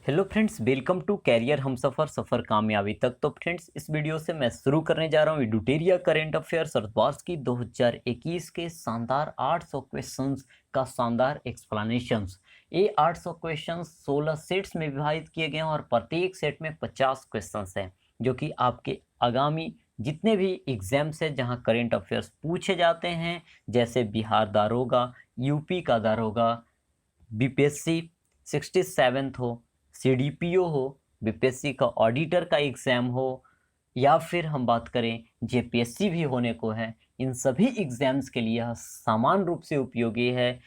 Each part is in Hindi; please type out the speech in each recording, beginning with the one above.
Hello friends, welcome to career हम सफ़र कामयाबी तक। तो फ्रेंड्स, इस वीडियो से मैं शुरू करने जा रहा हूँ एडुटेरिया करंट अफेयर्स और वर्ष की 2021 के शानदार 800 क्वेश्चंस का शानदार एक्सप्लेनेशंस। ये 800 क्वेश्चंस 16 सेट्स में विभाजित किए गए हैं और प्रत्येक सेट में 50 क्वेश्चंस हैं, जो कि आपके आगामी जितने भी एग्जाम्स हैं जहाँ करंट अफेयर्स पूछे जाते हैं, जैसे बिहार दारोगा, यूपी का दारोगा, बीपीएससी 67th हो, सीडीपीओ हो, बीपीएससी का ऑडिटर का एग्ज़ाम हो, या फिर हम बात करें जेपीएससी भी होने को है, इन सभी एग्ज़ाम्स के लिए यह समान रूप से उपयोगी है।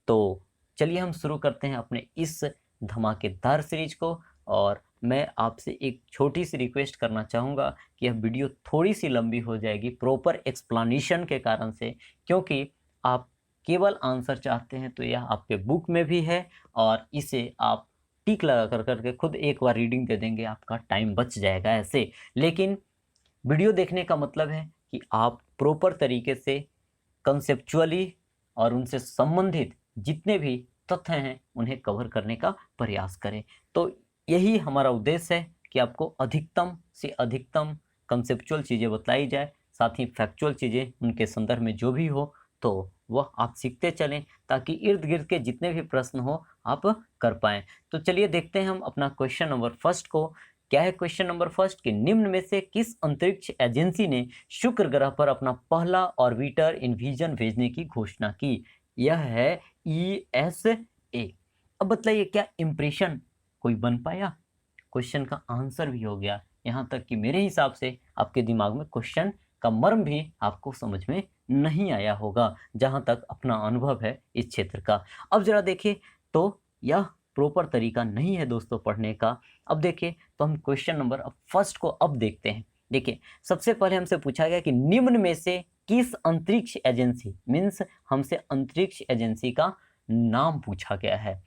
तो चलिए हम शुरू करते हैं अपने इस धमाकेदार सीरीज को। और मैं आपसे एक छोटी सी रिक्वेस्ट करना चाहूँगा कि यह वीडियो थोड़ी सी लंबी हो जाएगी प्रॉपर एक्सप्लेनेशन के कारण से, क्योंकि आप केवल आंसर चाहते हैं तो यह आपके बुक में भी है, और इसे आप टिक लगा कर करके खुद एक बार रीडिंग दे देंगे, आपका टाइम बच जाएगा ऐसे। लेकिन वीडियो देखने का मतलब है कि आप प्रॉपर तरीके से कंसेप्चुअली और उनसे संबंधित जितने भी तथ्य हैं उन्हें कवर करने का प्रयास करें। तो यही हमारा उद्देश्य है कि आपको अधिकतम से अधिकतम कंसेप्चुअल चीज़ें बताई जाए, साथ ही फैक्चुअल चीज़ें उनके संदर्भ में जो भी हो तो वह आप सीखते चलें, ताकि इर्द गिर्द के जितने भी प्रश्न हो आप कर पाएँ। तो चलिए देखते हैं हम अपना क्वेश्चन नंबर फर्स्ट को। क्या है क्वेश्चन नंबर फर्स्ट कि निम्न में से किस अंतरिक्ष एजेंसी ने शुक्र ग्रह पर अपना पहला ऑर्बिटर इन्विजन भेजने की घोषणा की? यह है ईएसए। अब बताइए, क्या इम्प्रेशन कोई बन पाया? क्वेश्चन का आंसर भी हो गया। यहाँ तक कि मेरे हिसाब से आपके दिमाग में क्वेश्चन का मर्म भी आपको समझ में नहीं आया होगा, जहाँ तक अपना अनुभव है इस क्षेत्र का। अब जरा देखिए, तो यह प्रॉपर तरीका नहीं है दोस्तों पढ़ने का। अब देखिए, तो हम क्वेश्चन नंबर अब फर्स्ट को अब देखते हैं। देखिए, सबसे पहले हमसे पूछा गया कि निम्न में से किस अंतरिक्ष एजेंसी, मीन्स हमसे अंतरिक्ष एजेंसी का नाम पूछा गया है।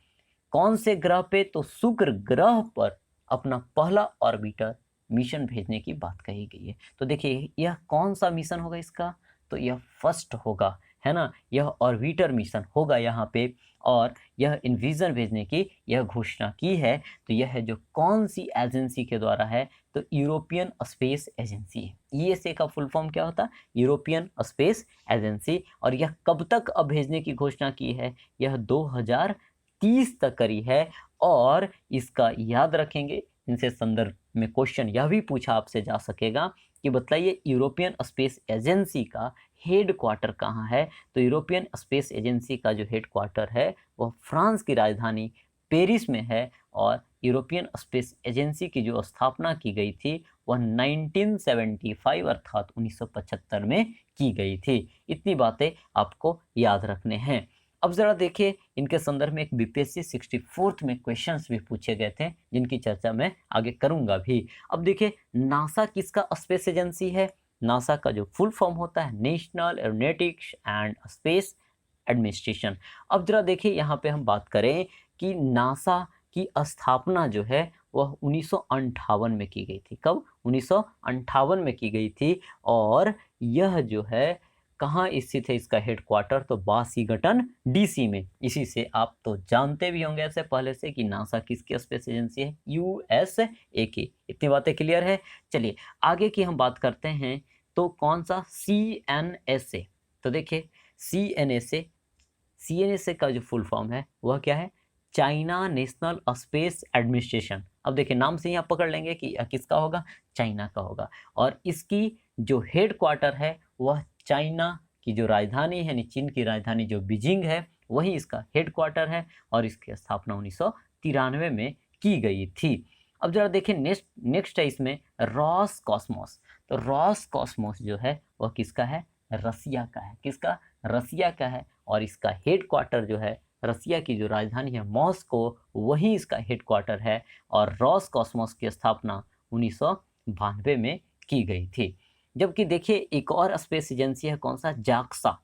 कौन से ग्रह पे? तो शुक्र ग्रह पर अपना पहला ऑर्बिटर मिशन भेजने की बात कही गई है। तो देखिए, यह कौन सा मिशन होगा इसका? तो यह फर्स्ट होगा, है ना। यह ऑर्बिटर मिशन होगा यहाँ पे, और यह इन्विजन भेजने की यह घोषणा की है। तो यह है जो कौन सी एजेंसी के द्वारा है? तो यूरोपियन स्पेस एजेंसी है। ईएसए का फुल फॉर्म क्या होता है? European space agency. और यह कब तक अब भेजने की घोषणा की है? यह 2030 तक करी है। और इसका याद रखेंगे, इनसे संदर्भ में क्वेश्चन यह भी पूछा आपसे जा सकेगा कि बताइए यूरोपियन स्पेस एजेंसी का हेड क्वार्टर कहाँ है? तो यूरोपियन स्पेस एजेंसी का जो हेड क्वार्टर है वह फ्रांस की राजधानी पेरिस में है। और यूरोपियन स्पेस एजेंसी की जो स्थापना की गई थी वह 1975 अर्थात 1975 में की गई थी। इतनी बातें आपको याद रखने हैं। अब ज़रा देखिए, इनके संदर्भ में एक बीपीएससी 64th में क्वेश्चंस भी पूछे गए थे, जिनकी चर्चा मैं आगे करूंगा भी। अब देखिए, नासा किसका स्पेस एजेंसी है? नासा का जो फुल फॉर्म होता है national aeronautics and space administration. अब जरा देखिए, यहाँ पे हम बात करें कि नासा की स्थापना जो है वह 1958 में की गई थी। कब? 1958 में की गई थी। और यह जो है कहाँ स्थित है इसका हेडक्वार्टर? तो वाशिंगटन डीसी में। इसी से आप तो जानते भी होंगे ऐसे पहले से कि नासा किसकी स्पेस एजेंसी है? यूएसए की। इतनी बातें क्लियर है। चलिए आगे की हम बात करते हैं। तो कौन सा? सीएनएसए। तो देखिए, सीएनएसए, सीएनएसए का जो फुल फॉर्म है वह क्या है? China national space administration. अब देखिए, नाम से ही आप पकड़ लेंगे कि यह किसका होगा? चाइना का होगा। और इसकी जो हेड क्वार्टर है वह चाइना की जो राजधानी है, यानी चीन की राजधानी जो बीजिंग है, वही इसका हेड क्वार्टर है। और इसकी स्थापना 1993 में की गई थी। अब जरा देखिए, नेक्स्ट नेक्स्ट है इसमें रॉस कॉस्मोस। तो रॉस कॉस्मोस जो है वह किसका है? रसिया का है। किसका? रसिया का है। और इसका हेड क्वार्टर जो है, रसिया की जो राजधानी है मॉस्को, वही इसका हेड क्वार्टर है। और रॉस कॉस्मोस की स्थापना 1992 में की गई थी। जबकि देखिए, एक और स्पेस एजेंसी है, कौन सा? जाक्सा,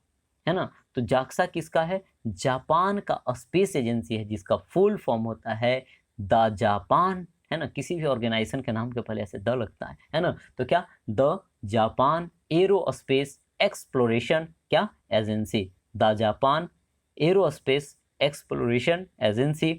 है ना। तो जाक्सा किसका है? जापान का स्पेस एजेंसी है, जिसका फुल फॉर्म होता है द जापान, है ना। किसी भी ऑर्गेनाइजेशन के नाम के पहले ऐसे द लगता है ना। तो क्या? द जापान एरोस्पेस एक्सप्लोरेशन क्या agency? The Japan aerospace exploration agency.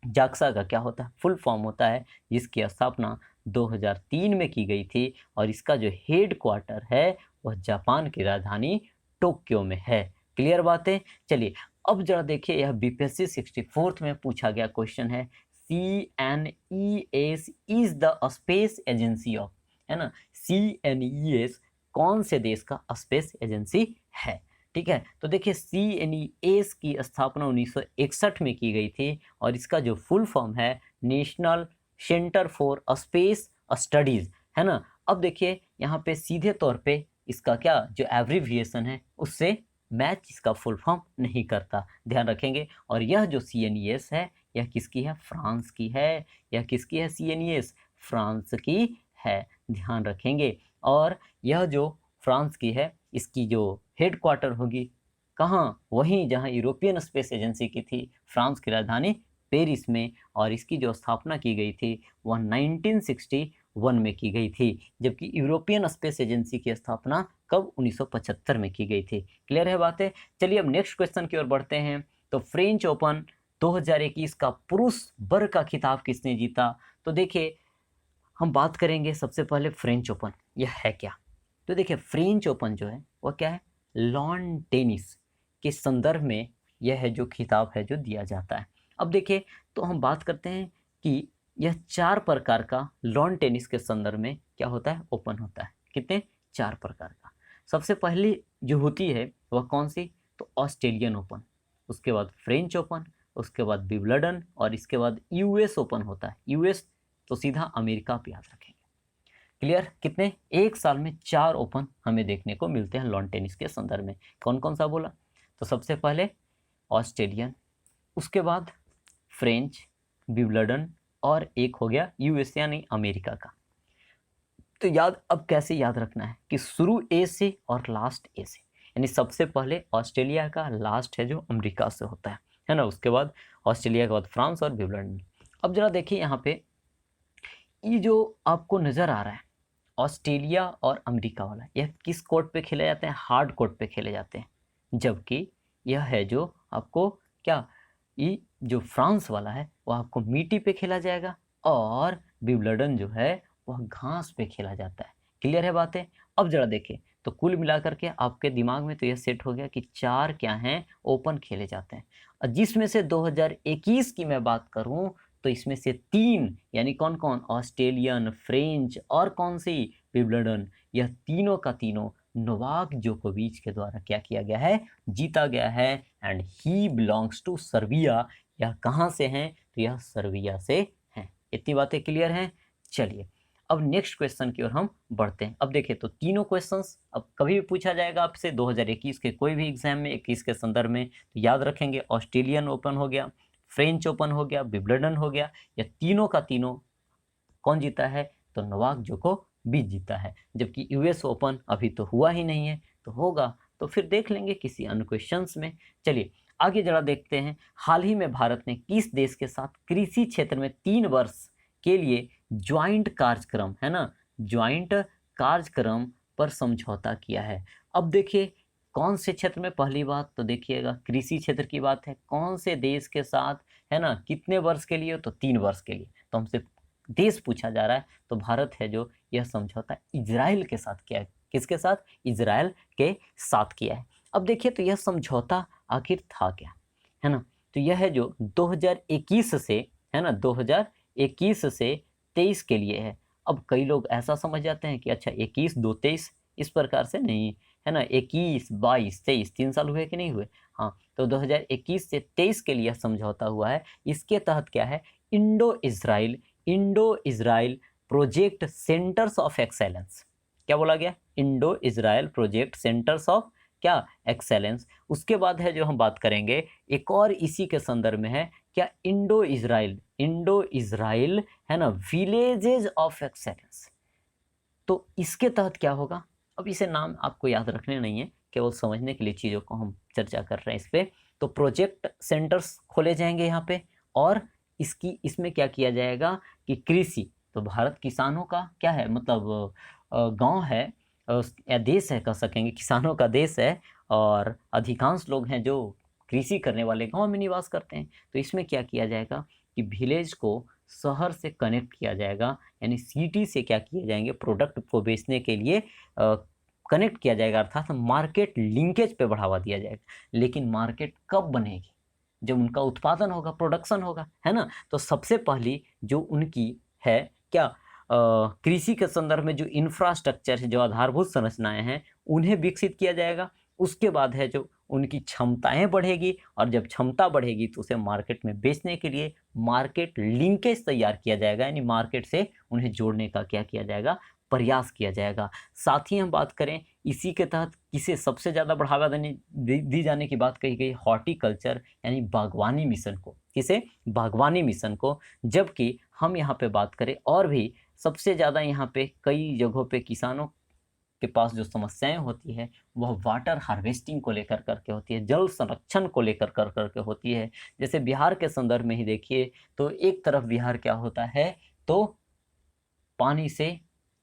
JAXA का क्या होता है, फुल फॉर्म होता है, जिसकी स्थापना 2003 में की गई थी और इसका जो हेड क्वार्टर है वह जापान की राजधानी टोक्यो में है। क्लियर बात है। चलिए अब जरा देखिए, यह बीपीएससी 64th में पूछा गया क्वेश्चन है। CNES is the space agency of, है ना, CNES कौन से देश का स्पेस एजेंसी है। ठीक है, तो देखिए CNES की स्थापना 1961 में की गई थी और इसका जो फुल फॉर्म है national centre for space studies, है ना। अब देखिए यहाँ पे सीधे तौर पे इसका क्या जो एब्रीविएशन है उससे मैच इसका फुल फॉर्म नहीं करता, ध्यान रखेंगे। और यह जो CNES है यह किसकी है, फ्रांस की है। यह किसकी है, CNES फ्रांस की है, ध्यान रखेंगे। और यह जो फ्रांस की है इसकी जो हेड क्वार्टर होगी कहाँ, वहीं जहाँ यूरोपियन स्पेस एजेंसी की थी, फ्रांस की राजधानी पेरिस में। और इसकी जो स्थापना की गई थी वह 1961 में की गई थी, जबकि यूरोपियन स्पेस एजेंसी की स्थापना कब, 1975 में की गई थी। क्लियर है बातें। चलिए अब नेक्स्ट क्वेश्चन की ओर बढ़ते हैं। तो फ्रेंच ओपन 2021 का पुरुष वर्ग का खिताब किसने जीता। तो देखिए हम बात करेंगे सबसे पहले फ्रेंच ओपन यह है क्या। तो देखिए फ्रेंच ओपन जो है वह क्या है, लॉन टेनिस के संदर्भ में यह है जो खिताब है जो दिया जाता है। अब देखिए तो हम बात करते हैं कि यह 4 प्रकार का लॉन टेनिस के संदर्भ में क्या होता है, ओपन होता है। कितने, 4 प्रकार का। सबसे पहली जो होती है वह कौन सी, तो ऑस्ट्रेलियन ओपन, उसके बाद फ्रेंच ओपन, उसके बाद विंबलडन और इसके बाद यूएस ओपन होता है। यूएस तो सीधा अमेरिका पे याद रखेंगे। क्लियर, कितने, एक साल में 4 ओपन हमें देखने को मिलते हैं लॉन टेनिस के संदर्भ में। कौन कौन सा बोला, तो सबसे पहले ऑस्ट्रेलियन, उसके बाद फ्रेंच, विंबलडन और एक हो गया यूएस यानी अमेरिका का। तो याद अब कैसे याद रखना है कि शुरू ए से और लास्ट ए से, यानी सबसे पहले ऑस्ट्रेलिया का, लास्ट है जो अमेरिका से होता है ना। उसके बाद ऑस्ट्रेलिया के बाद फ्रांस और विंबलडन। अब जरा देखिए यहाँ पे ये जो आपको नज़र आ रहा है ऑस्ट्रेलिया और अमेरिका वाला, यह किस कोर्ट पे खेले जाते हैं, हार्ड कोर्ट पे खेले जाते हैं। जबकि यह है जो आपको क्या, ये जो फ्रांस वाला है वह आपको मिट्टी पे खेला जाएगा और विंबलडन जो है वह घास पे खेला जाता है। क्लियर है बातें। अब जरा देखें तो कुल मिलाकर के आपके दिमाग में तो यह सेट हो गया कि 4 क्या हैं, ओपन खेले जाते हैं। और जिसमें से 2021 की मैं बात करूं तो इसमें से 3 यानी कौन कौन, ऑस्ट्रेलियन, फ्रेंच और कौन सी, विंबलडन, यह तीनों का तीनों नोवाक जोकोविच के द्वारा क्या किया गया है, जीता गया है। And he belongs to Serbia. यह कहाँ से हैं, तो यह सर्बिया से हैं। इतनी बातें क्लियर हैं। चलिए अब नेक्स्ट क्वेश्चन की ओर हम बढ़ते हैं। अब देखिए तो तीनों क्वेश्चंस अब कभी भी पूछा जाएगा आपसे 2021 के कोई भी एग्जाम में 21 के संदर्भ में, तो याद रखेंगे ऑस्ट्रेलियन ओपन हो गया, फ्रेंच ओपन हो गया, विंबलडन हो गया, या तीनों का तीनों कौन जीता है, तो नोवाक जोकोविच जीता है। जबकि यूएस ओपन अभी तो हुआ ही नहीं है, तो होगा तो फिर देख लेंगे किसी अन्य क्वेश्चंस में। चलिए आगे जरा देखते हैं, हाल ही में भारत ने किस देश के साथ कृषि क्षेत्र में 3 वर्ष के लिए ज्वाइंट कार्यक्रम, है ना, ज्वाइंट कार्यक्रम पर समझौता किया है। अब देखिए कौन से क्षेत्र में, पहली बात तो देखिएगा कृषि क्षेत्र की बात है, कौन से देश के साथ, है ना, कितने वर्ष के लिए, तो 3 वर्ष के लिए। तो हमसे देश पूछा जा रहा है तो भारत है जो यह समझौता इजराइल के साथ किया है। किसके साथ, इजराइल के साथ किया है। अब देखिए तो यह समझौता आखिर था क्या, है ना। तो यह है जो 2021 से, है ना, 2021 से 23 के लिए है। अब कई लोग ऐसा समझ जाते हैं कि अच्छा 21 2 23, इस प्रकार से नहीं, है ना, 21 22 23 3 साल हुए कि नहीं हुए। हाँ, तो 2021 से 23 के लिए समझौता हुआ है। इसके तहत क्या है, Indo Israel project centres of excellence, क्या बोला गया, Indo Israel project centres of क्या, एक्सेलेंस। उसके बाद है जो हम बात करेंगे एक और इसी के संदर्भ में है क्या, इंडो इजराइल, है ना, विलेजेस ऑफ एक्सेलेंस। तो इसके तहत क्या होगा, अब इसे नाम आपको याद रखने नहीं है, केवल समझने के लिए चीज़ों को हम चर्चा कर रहे हैं इस पे। तो प्रोजेक्ट सेंटर्स खोले जाएंगे यहाँ पे, और इसमें क्या किया जाएगा कि कृषि, तो भारत किसानों का क्या है, मतलब गांव है, या देश है कह सकेंगे, किसानों का देश है और अधिकांश लोग हैं जो कृषि करने वाले गांव में निवास करते हैं। तो इसमें क्या किया जाएगा कि कि विलेज को शहर से कनेक्ट किया जाएगा, यानी सिटी से क्या किए जाएंगे, प्रोडक्ट को बेचने के लिए कनेक्ट किया जाएगा, अर्थात मार्केट लिंकेज पे बढ़ावा दिया जाएगा। लेकिन मार्केट कब बनेगी, जब उनका उत्पादन होगा, प्रोडक्शन होगा, है ना। तो सबसे पहली जो उनकी है क्या, कृषि के संदर्भ में जो इंफ्रास्ट्रक्चर है, जो आधारभूत संरचनाएं हैं, उन्हें विकसित किया जाएगा। उसके बाद है जो उनकी क्षमताएं बढ़ेगी, और जब क्षमता बढ़ेगी तो उसे मार्केट में बेचने के लिए मार्केट लिंकेज तैयार किया जाएगा, यानी मार्केट से उन्हें जोड़ने का क्या किया जाएगा, प्रयास किया जाएगा। साथ ही हम बात करें इसी के तहत किसे सबसे ज़्यादा बढ़ावा दी जाने की बात कही गई, हॉर्टिकल्चर यानी बागवानी मिशन को। किसे, बागवानी मिशन को। जबकि हम यहाँ पे बात करें और भी सबसे ज़्यादा यहाँ पे कई जगहों पे किसानों के पास जो समस्याएं होती है वह वाटर हार्वेस्टिंग को लेकर करके होती है, जल संरक्षण को लेकर करके होती है। जैसे बिहार के संदर्भ में ही देखिए तो एक तरफ बिहार क्या होता है, तो पानी से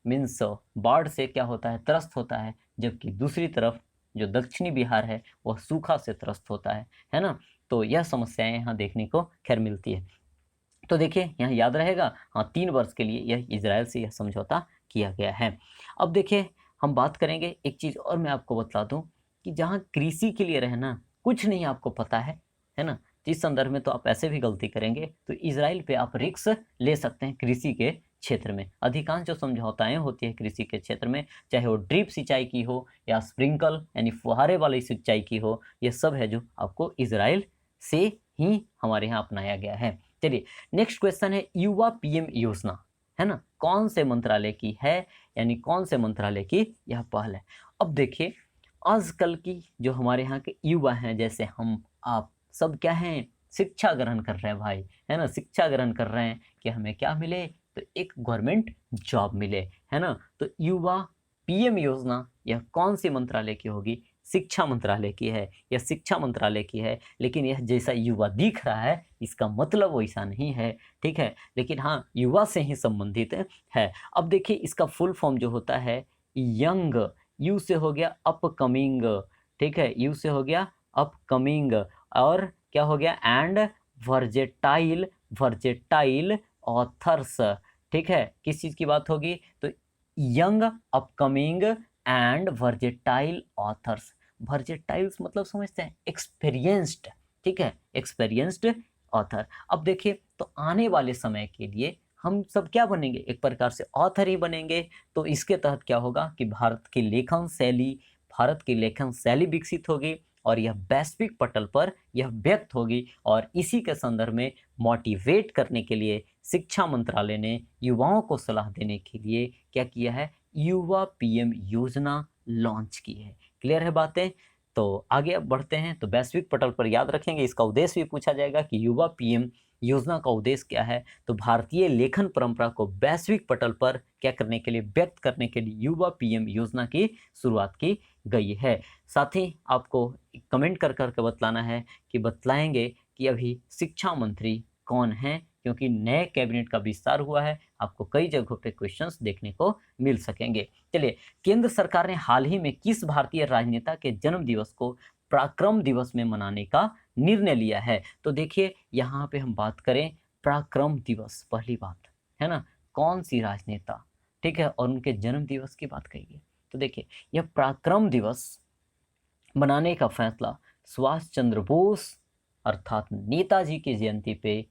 मीन्स बाढ़ से क्या होता है, त्रस्त होता है, जबकि दूसरी तरफ जो दक्षिणी बिहार है वह सूखा से त्रस्त होता है ना। तो यह समस्याएं यहाँ देखने को खैर मिलती है। तो देखिए यहाँ याद रहेगा, हाँ 3 वर्ष के लिए यह इजराइल से यह समझौता किया गया है। अब देखिए हम बात करेंगे एक चीज़ और, मैं आपको बता दूं कि जहाँ कृषि के लिए रहना कुछ नहीं आपको पता है ना, इस संदर्भ में तो आप ऐसे भी गलती करेंगे, तो इजराइल पे आप रिस्क ले सकते हैं कृषि के क्षेत्र में। अधिकांश जो समझौताएं होती है कृषि के क्षेत्र में, चाहे वो ड्रिप सिंचाई की हो या स्प्रिंकल यानी फुहारे वाली सिंचाई की हो, यह सब है जो आपको इजराइल से ही हमारे यहाँ अपनाया गया है। चलिए नेक्स्ट क्वेश्चन है, युवा पीएम योजना है ना, कौन से मंत्रालय की है, यानी कौन से मंत्रालय की यह पहल है। अब देखिए आजकल की जो हमारे यहाँ के युवा हैं, जैसे हम आप सब क्या हैं, शिक्षा ग्रहण कर रहे हैं भाई, है ना, शिक्षा ग्रहण कर रहे हैं कि हमें क्या मिले, तो एक गवर्नमेंट जॉब मिले, है ना। तो युवा पीएम योजना यह कौन सी मंत्रालय की होगी, शिक्षा मंत्रालय की है, यह शिक्षा मंत्रालय की है। लेकिन यह जैसा युवा दिख रहा है इसका मतलब वैसा नहीं है, ठीक है, लेकिन हाँ युवा से ही संबंधित है। अब देखिए इसका फुल फॉर्म जो होता है यंग, यू से हो गया अपकमिंग, ठीक है, यू से हो गया अपकमिंग, और क्या हो गया एंड वर्जेटाइल, वर्जेटाइल ऑथर्स, ठीक है। किस चीज़ की बात होगी, तो यंग अपकमिंग एंड वर्जेटाइल ऑथर्स। वर्जेटाइल्स मतलब समझते हैं एक्सपीरियंस्ड, ठीक है, एक्सपीरियंस्ड ऑथर। अब देखिए तो आने वाले समय के लिए हम सब क्या बनेंगे, एक प्रकार से ऑथर ही बनेंगे। तो इसके तहत क्या होगा कि भारत की लेखन शैली विकसित होगी, और यह वैश्विक पटल पर यह व्यक्त होगी। और इसी के संदर्भ में मोटिवेट करने के लिए शिक्षा मंत्रालय ने युवाओं को सलाह देने के लिए क्या किया है, युवा पीएम योजना लॉन्च की है। क्लियर है बातें। तो आगे अब बढ़ते हैं, तो वैश्विक पटल पर याद रखेंगे, इसका उद्देश्य भी पूछा जाएगा कि युवा पीएम योजना का उद्देश्य क्या है। तो भारतीय लेखन परंपरा को वैश्विक पटल पर क्या करने के लिए, व्यक्त करने के लिए युवा पीएम योजना की शुरुआत की गई है। साथ ही आपको कमेंट कर करके बतलाना है कि बतलाएंगे कि अभी शिक्षा मंत्री कौन हैं, क्योंकि नए कैबिनेट का विस्तार हुआ है, आपको कई जगहों पे क्वेश्चंस देखने को मिल सकेंगे। चलिए, केंद्र सरकार ने हाल ही में किस भारतीय राजनेता के जन्म दिवस को पराक्रम दिवस में मनाने का निर्णय लिया है। तो देखिए यहाँ पे हम बात करें पराक्रम दिवस, पहली बात है ना, कौन सी राजनेता, ठीक है, और उनके जन्म दिवस की बात करिए। तो देखिए यह पराक्रम दिवस मनाने का फैसला सुभाष चंद्र बोस अर्थात नेताजी की जयंती पे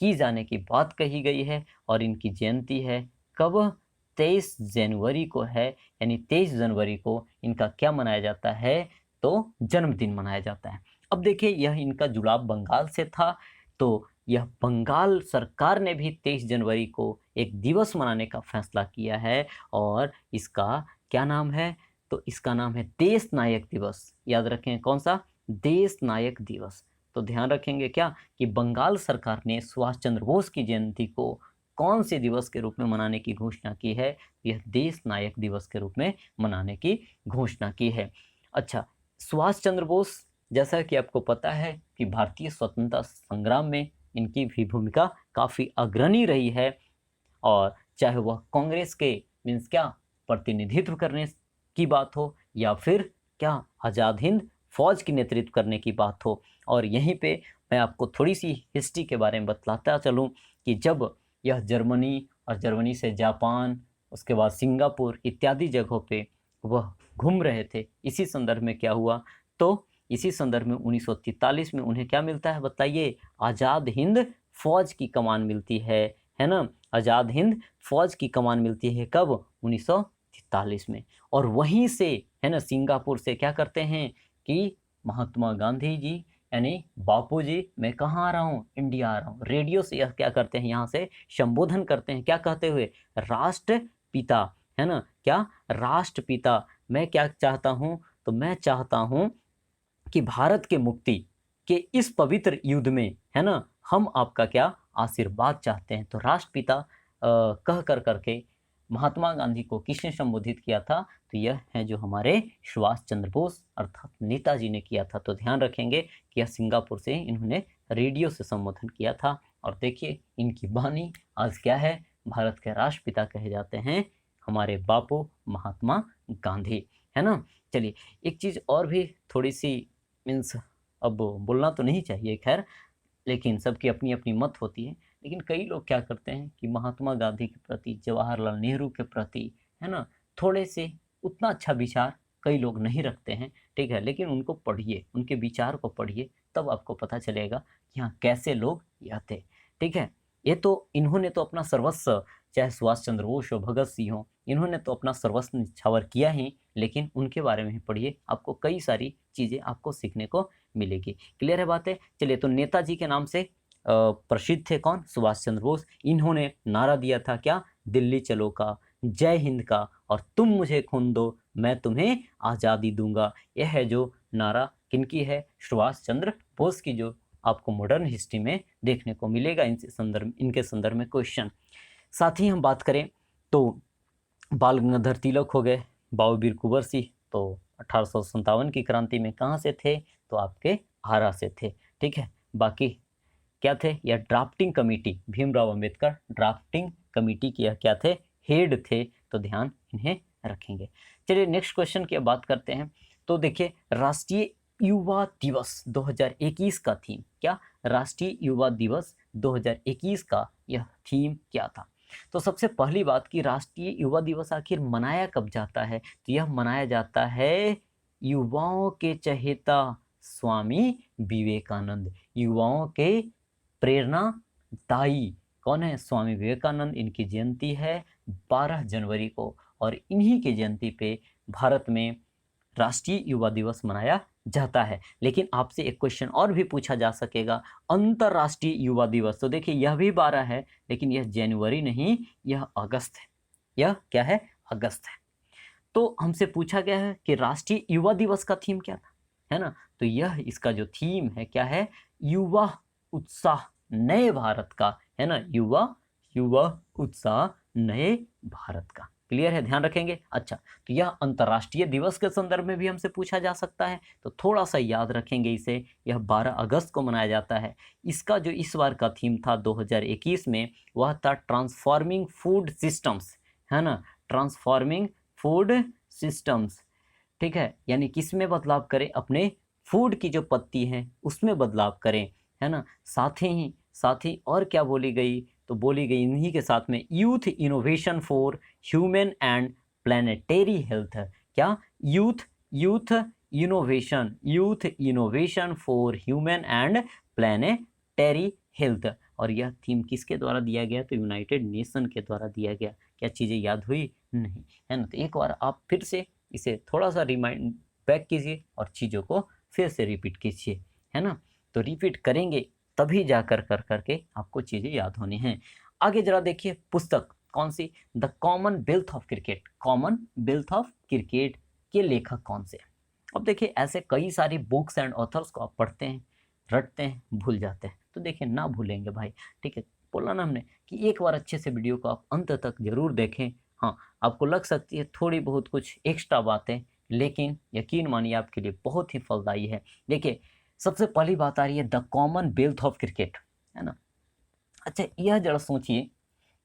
की जाने की बात कही गई है। और इनकी जयंती है कब, 23 जनवरी को है, यानी 23 जनवरी को इनका क्या मनाया जाता है, तो जन्मदिन मनाया जाता है। अब देखिए यह इनका जुड़ाव बंगाल से था, तो यह बंगाल सरकार ने भी 23 जनवरी को एक दिवस मनाने का फैसला किया है, और इसका क्या नाम है, तो इसका नाम है देश नायक दिवस। याद रखें कौन सा, देश नायक दिवस। तो ध्यान रखेंगे क्या कि बंगाल सरकार ने सुभाष चंद्र बोस की जयंती को कौन से दिवस के रूप में मनाने की घोषणा की है, यह देश नायक दिवस के रूप में मनाने की घोषणा की है। अच्छा, सुभाष चंद्र बोस जैसा कि आपको पता है कि भारतीय स्वतंत्रता संग्राम में इनकी भी भूमिका काफ़ी अग्रणी रही है, और चाहे वह कांग्रेस के मीन्स क्या प्रतिनिधित्व करने की बात हो, या फिर क्या आज़ाद हिंद फौज की नेतृत्व करने की बात हो, और यहीं पे मैं आपको थोड़ी सी हिस्ट्री के बारे में बतलाता चलूँ कि जब यह जर्मनी और जर्मनी से जापान, उसके बाद सिंगापुर इत्यादि जगहों पे वह घूम रहे थे, इसी संदर्भ में क्या हुआ, तो इसी संदर्भ में 1943 में उन्हें क्या मिलता है बताइए, आज़ाद हिंद फौज की कमान मिलती है ना। आज़ाद हिंद फौज की कमान मिलती है कब, 1943 में। और वहीं से है ना, सिंगापुर से क्या करते हैं कि महात्मा गांधी जी यानी बापू जी, मैं कहाँ आ रहा हूँ, इंडिया आ रहा हूँ। रेडियो से यह क्या करते हैं, यहाँ से संबोधन करते हैं, क्या कहते हुए, राष्ट्रपिता, है ना, क्या राष्ट्रपिता, मैं क्या चाहता हूँ, तो मैं चाहता हूँ कि भारत के मुक्ति के इस पवित्र युद्ध में, है ना, हम आपका क्या आशीर्वाद चाहते हैं। तो राष्ट्रपिता कह कर करके महात्मा गांधी को किसने संबोधित किया था, तो यह है जो हमारे सुभाष चंद्र बोस अर्थात नेताजी ने किया था। तो ध्यान रखेंगे कि यह सिंगापुर से इन्होंने रेडियो से संबोधन किया था। और देखिए इनकी वाणी आज क्या है, भारत के राष्ट्रपिता कहे जाते हैं हमारे बापू महात्मा गांधी, है ना। चलिए एक चीज़ और भी थोड़ी सी मीन्स अब बोलना तो नहीं चाहिए खैर, लेकिन सबकी अपनी अपनी मत होती है। लेकिन कई लोग क्या करते हैं कि महात्मा गांधी के प्रति, जवाहरलाल नेहरू के प्रति, है ना, थोड़े से उतना अच्छा विचार कई लोग नहीं रखते हैं, ठीक है। लेकिन उनको पढ़िए, उनके विचार को पढ़िए, तब आपको पता चलेगा कि हाँ कैसे लोग यह थे, ठीक है। ये तो इन्होंने तो अपना सर्वस्व, चाहे सुभाष चंद्र बोस हो, भगत सिंह हो, इन्होंने तो अपना सर्वस्व न्यौछावर किया ही, लेकिन उनके बारे में ही पढ़िए, आपको कई सारी चीज़ें आपको सीखने को मिलेगी। क्लियर है बातें। चलिए तो नेताजी के नाम से प्रसिद्ध थे कौन, सुभाष चंद्र बोस। इन्होंने नारा दिया था क्या, दिल्ली चलो का, जय हिंद का, और तुम मुझे खून दो मैं तुम्हें आज़ादी दूंगा। यह है जो नारा किनकी है, सुभाष चंद्र बोस की, जो आपको मॉडर्न हिस्ट्री में देखने को मिलेगा। इनके संदर्भ में क्वेश्चन। साथ ही हम बात करें तो बाल गंगाधर तिलक हो गए, बाबूवीर कुंवर सिंह, तो 1857 की क्रांति में कहाँ से थे, तो आपके आरा से थे, ठीक है। बाकी क्या थे, यह drafting committee, Bhimrao Ambedkar drafting committee के क्या थे, हेड थे, तो ध्यान इन्हें रखेंगे। चलिए नेक्स्ट क्वेश्चन की बात करते हैं। तो देखिए राष्ट्रीय युवा दिवस 2021 का थीम क्या, राष्ट्रीय युवा दिवस 2021 का यह थीम क्या था। तो सबसे पहली बात कि राष्ट्रीय युवा दिवस आखिर मनाया कब जाता है, तो यह मनाया जाता है युवाओं के चहेता स्वामी विवेकानंद, युवाओं के प्रेरणादायी कौन है, स्वामी विवेकानंद। इनकी जयंती है 12 जनवरी को, और इन्हीं की जयंती पे भारत में राष्ट्रीय युवा दिवस मनाया जाता है। लेकिन आपसे एक क्वेश्चन और भी पूछा जा सकेगा, अंतर्राष्ट्रीय युवा दिवस, तो देखिए यह भी 12 है, लेकिन यह जनवरी नहीं, यह अगस्त है। यह क्या है, अगस्त है। तो हमसे पूछा गया है कि राष्ट्रीय युवा दिवस का थीम क्या था, है ना। तो यह इसका जो थीम है क्या है, युवा उत्साह नए भारत का, है ना, युवा युवा उत्साह नए भारत का। क्लियर है, ध्यान रखेंगे। अच्छा, तो यह अंतर्राष्ट्रीय दिवस के संदर्भ में भी हमसे पूछा जा सकता है, तो थोड़ा सा याद रखेंगे इसे। यह 12 अगस्त को मनाया जाता है। इसका जो इस बार का थीम था 2021 में, वह था ट्रांसफॉर्मिंग फूड सिस्टम्स, है ना, ट्रांसफॉर्मिंग फूड सिस्टम्स, ठीक है। यानी किस में बदलाव करें, अपने फूड की जो पत्ती है उसमें बदलाव करें, है ना। साथ ही और क्या बोली गई, तो बोली गई इन्हीं के साथ में youth innovation for human and planetary health. क्या, youth innovation for human and planetary health. और यह थीम किसके द्वारा दिया गया, तो यूनाइटेड नेशन के द्वारा दिया गया। क्या चीज़ें याद हुई, नहीं, है ना। तो एक बार आप फिर से इसे थोड़ा सा रिमाइंड बैक कीजिए और चीज़ों को फिर से रिपीट कीजिए, है ना। तो रिपीट करेंगे तभी जा कर करके आपको चीज़ें याद होनी हैं। आगे जरा देखिए पुस्तक कौन सी, the Commonwealth of Cricket, Commonwealth of Cricket के लेखक कौन से। अब देखिए ऐसे कई सारी बुक्स एंड ऑथर्स को आप पढ़ते हैं, रटते हैं, भूल जाते हैं। तो देखिए ना भूलेंगे भाई, ठीक है। बोला ना हमने कि एक बार अच्छे से वीडियो को आप अंत तक जरूर देखें। हाँ, आपको लग सकती है थोड़ी बहुत कुछ एक्स्ट्रा बातें, लेकिन यकीन मानिए आपके लिए बहुत ही फलदायी है। देखिए सबसे पहली बात आ रही है द कॉमनवेल्थ ऑफ क्रिकेट, है ना। अच्छा यह जरा सोचिए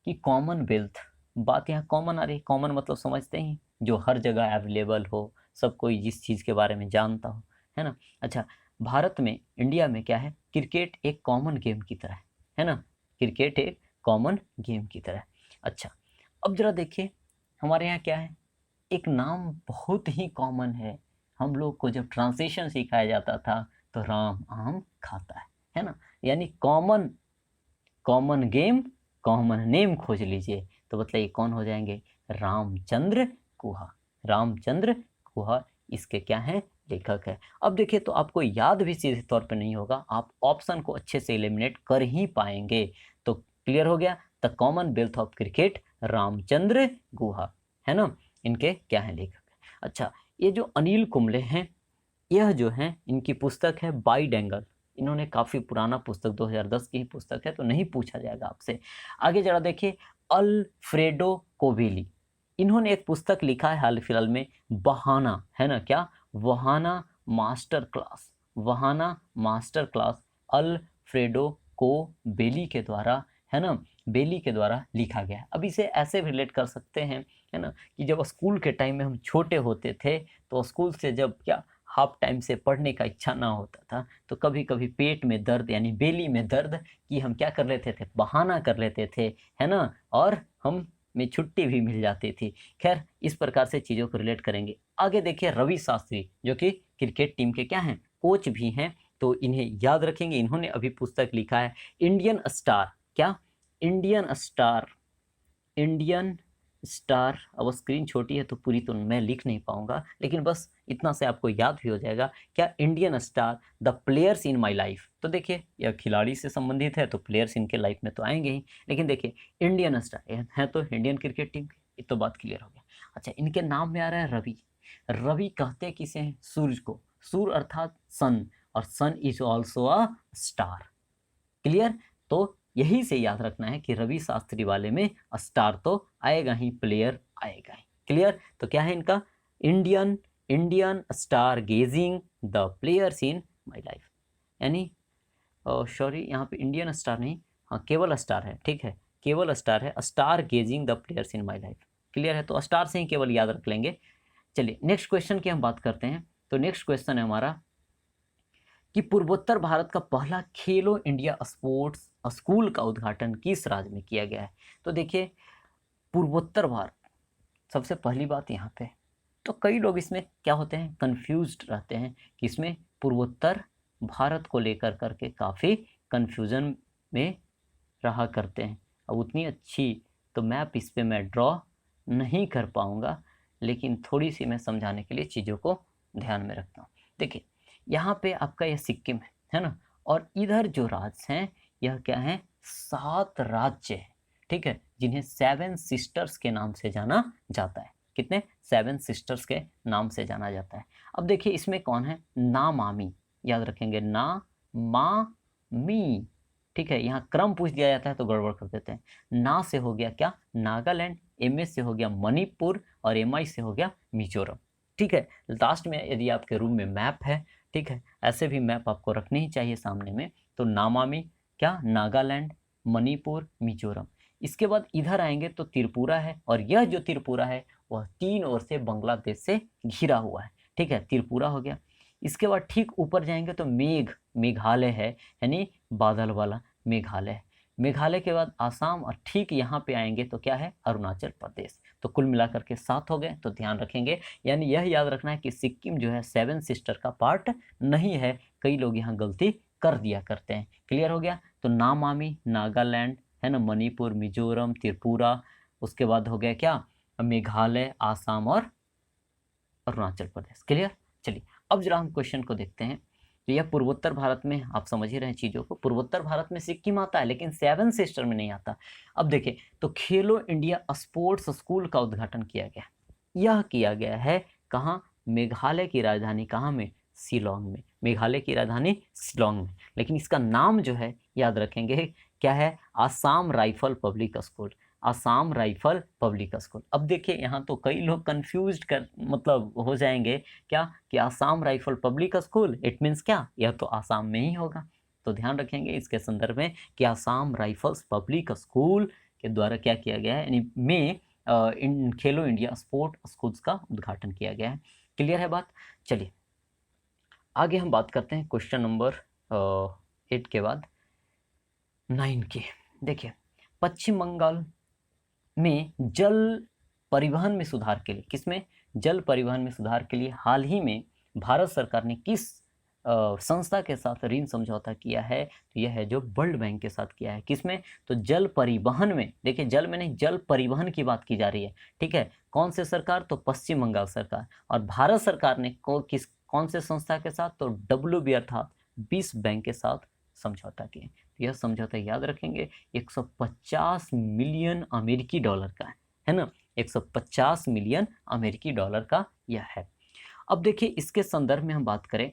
कि कॉमनवेल्थ, बात यहाँ कॉमन आ रही है, कॉमन मतलब समझते ही, जो हर जगह अवेलेबल हो, सब कोई जिस चीज़ के बारे में जानता हो, है ना। अच्छा भारत में, इंडिया में क्या है, क्रिकेट एक कॉमन गेम की तरह है ना, क्रिकेट एक कॉमन गेम की तरह। अच्छा, अब जरा देखिए हमारे यहाँ क्या है, एक नाम बहुत ही कॉमन है। हम लोग को जब ट्रांसलेशन सिखाया जाता था तो राम आम खाता है ना, यानी common common game common name खोज लीजिए, तो बताइए कौन हो जाएंगे, रामचंद्र गुहा। रामचंद्र गुहा इसके क्या हैं, लेखक है। अब देखिए तो आपको याद भी सीधे तौर पे नहीं होगा, आप ऑप्शन को अच्छे से एलिमिनेट कर ही पाएंगे। तो क्लियर हो गया, the Commonwealth of Cricket Ramachandra Guha, है ना, इनके क्या हैं, लेखक। अच्छा, ये जो अनिल कुंबले हैं, यह जो है इनकी पुस्तक है वाइड एंगल। इन्होंने काफ़ी पुराना पुस्तक 2010 की ही पुस्तक है, तो नहीं पूछा जाएगा आपसे। आगे जरा देखिए, अल्फ्रेडो कोवेली, इन्होंने एक पुस्तक लिखा है हाल फिलहाल में, बहाना, है ना, क्या, Vahana master class, Vahana master class, Alfredo Covelli के द्वारा, है ना, बेली के द्वारा लिखा गया है। अब इसे ऐसे रिलेट कर सकते हैं, है ना, कि जब स्कूल के टाइम में हम छोटे होते थे तो स्कूल से जब क्या हाफ टाइम से पढ़ने का इच्छा ना होता था तो कभी कभी पेट में दर्द यानी बेली में दर्द की हम क्या कर लेते थे, बहाना कर लेते थे, है ना, और हम में छुट्टी भी मिल जाती थी। खैर, इस प्रकार से चीज़ों को रिलेट करेंगे। आगे देखिए, रवि शास्त्री जो कि क्रिकेट टीम के क्या हैं, कोच भी हैं, तो इन्हें याद रखेंगे। इन्होंने अभी पुस्तक लिखा है इंडियन स्टार, क्या, इंडियन स्टार, इंडियन स्टार। अब स्क्रीन छोटी है तो पूरी तो मैं लिख नहीं पाऊंगा, लेकिन बस इतना से आपको याद भी हो जाएगा, क्या, Indian star the players in my life. तो देखिए यह खिलाड़ी से संबंधित है तो प्लेयर्स इनके लाइफ में तो आएंगे ही, लेकिन देखिए इंडियन स्टार है तो इंडियन क्रिकेट टीम की, ये तो बात क्लियर हो गया। अच्छा, इनके नाम में आ रहा है रवि। रवि कहते किसे हैं, सूर्य को, सूर्य अर्थात सन, और sun is also a star. Clear, तो यही से याद रखना है कि रवि शास्त्री वाले में स्टार तो आएगा ही, प्लेयर आएगा ही। क्लियर, तो क्या है इनका, Indian Indian star gazing the players in my life, यानी सॉरी यहाँ पे इंडियन स्टार नहीं, हाँ केवल स्टार है, ठीक है, केवल स्टार है, star gazing the players in my life. Clear है, तो स्टार से ही केवल याद रख लेंगे। चलिए नेक्स्ट क्वेश्चन की हम बात करते हैं। तो नेक्स्ट क्वेश्चन है हमारा कि पूर्वोत्तर भारत का पहला खेलो इंडिया स्पोर्ट्स स्कूल का उद्घाटन किस राज्य में किया गया है। तो देखिए पूर्वोत्तर भारत, सबसे पहली बात यहाँ पे, तो कई लोग इसमें क्या होते हैं, कंफ्यूज्ड रहते हैं कि इसमें पूर्वोत्तर भारत को लेकर करके काफ़ी कंफ्यूजन में रहा करते हैं। अब उतनी अच्छी तो मैप इस पे मैं ड्रॉ नहीं कर पाऊँगा, लेकिन थोड़ी सी मैं समझाने के लिए चीज़ों को ध्यान में रखता हूँ। देखिए यहाँ पे आपका यह सिक्किम है ना, और इधर जो राज्य हैं यह क्या है, 7 राज्य है, ठीक है, जिन्हें 7 सिस्टर्स के नाम से जाना जाता है। कितने, 7 सिस्टर्स के नाम से जाना जाता है। अब देखिए इसमें कौन है, ना मामी, याद रखेंगे, ना मा मी, ठीक है, यहाँ क्रम पूछ दिया जाता है तो गड़बड़ कर देते हैं। ना से हो गया क्या, नागालैंड, एम से हो गया मणिपुर, और एम से हो गया मिजोरम। ठीक है, लास्ट में यदि आपके रूम में मैप है, ठीक है, ऐसे भी मैप आपको रखने ही चाहिए सामने में, तो नामामी क्या, नागालैंड, मणिपुर, मिजोरम। इसके बाद इधर आएंगे तो त्रिपुरा है, और यह जो त्रिपुरा है वह 3 ओर से बांग्लादेश से घिरा हुआ है, ठीक है, त्रिपुरा हो गया। इसके बाद ठीक ऊपर जाएंगे तो मेघालय है, यानी बादल वाला मेघालय है। मेघालय के बाद आसाम, और ठीक यहाँ पे आएंगे तो क्या है, अरुणाचल प्रदेश। तो कुल मिलाकर के 7 हो गए, तो ध्यान रखेंगे, यानी यह याद रखना है कि सिक्किम जो है 7 सिस्टर का पार्ट नहीं है। कई लोग यहाँ गलती कर दिया करते हैं। क्लियर हो गया, तो नामामी, नागालैंड, है ना, मणिपुर, मिजोरम, त्रिपुरा, उसके बाद हो गया क्या, मेघालय, आसाम और अरुणाचल प्रदेश। क्लियर, चलिए अब जरा हम क्वेश्चन को देखते हैं। तो यह पूर्वोत्तर भारत में, आप समझ ही रहे हैं चीज़ों को, पूर्वोत्तर भारत में सिक्किम आता है लेकिन 7 सिस्टर में नहीं आता। अब देखिए, तो खेलो इंडिया स्पोर्ट्स स्कूल का उद्घाटन किया गया, यह किया गया है कहाँ, मेघालय की राजधानी कहाँ में, शिलोंग में, मेघालय की राजधानी शिलोंग में। लेकिन इसका नाम जो है याद रखेंगे क्या है, Assam rifle public school, Assam rifle public school. अब देखिए यहाँ तो कई लोग कंफ्यूज कर मतलब हो जाएंगे क्या, कि Assam rifle public school it means क्या, यह तो आसाम में ही होगा। तो ध्यान रखेंगे इसके संदर्भ में कि आसाम राइफल्स पब्लिक स्कूल के द्वारा क्या किया गया है, यानी में इन खेलो इंडिया स्पोर्ट स्कूल्स का उद्घाटन किया गया है। क्लियर है बात, चलिए आगे हम बात करते हैं क्वेश्चन नंबर 8 के बाद 9 की। देखिए, पश्चिम बंगाल में जल परिवहन में सुधार के लिए, किसमें? जल परिवहन में सुधार के लिए हाल ही में भारत सरकार ने किस संस्था के साथ ऋण समझौता किया है? तो यह है जो वर्ल्ड बैंक के साथ किया है। किसमें? तो जल परिवहन में। देखिए, जल में नहीं, जल परिवहन की बात की जा रही है, ठीक है। कौन से सरकार? तो पश्चिम बंगाल सरकार। और भारत सरकार ने कौन से संस्था के साथ? तो WB अर्थात विश्व बैंक के साथ समझौता किए। यह समझौता याद रखेंगे 150 मिलियन अमेरिकी डॉलर का है ना, 150 मिलियन अमेरिकी डॉलर का यह है। अब देखिए, इसके संदर्भ में हम बात करें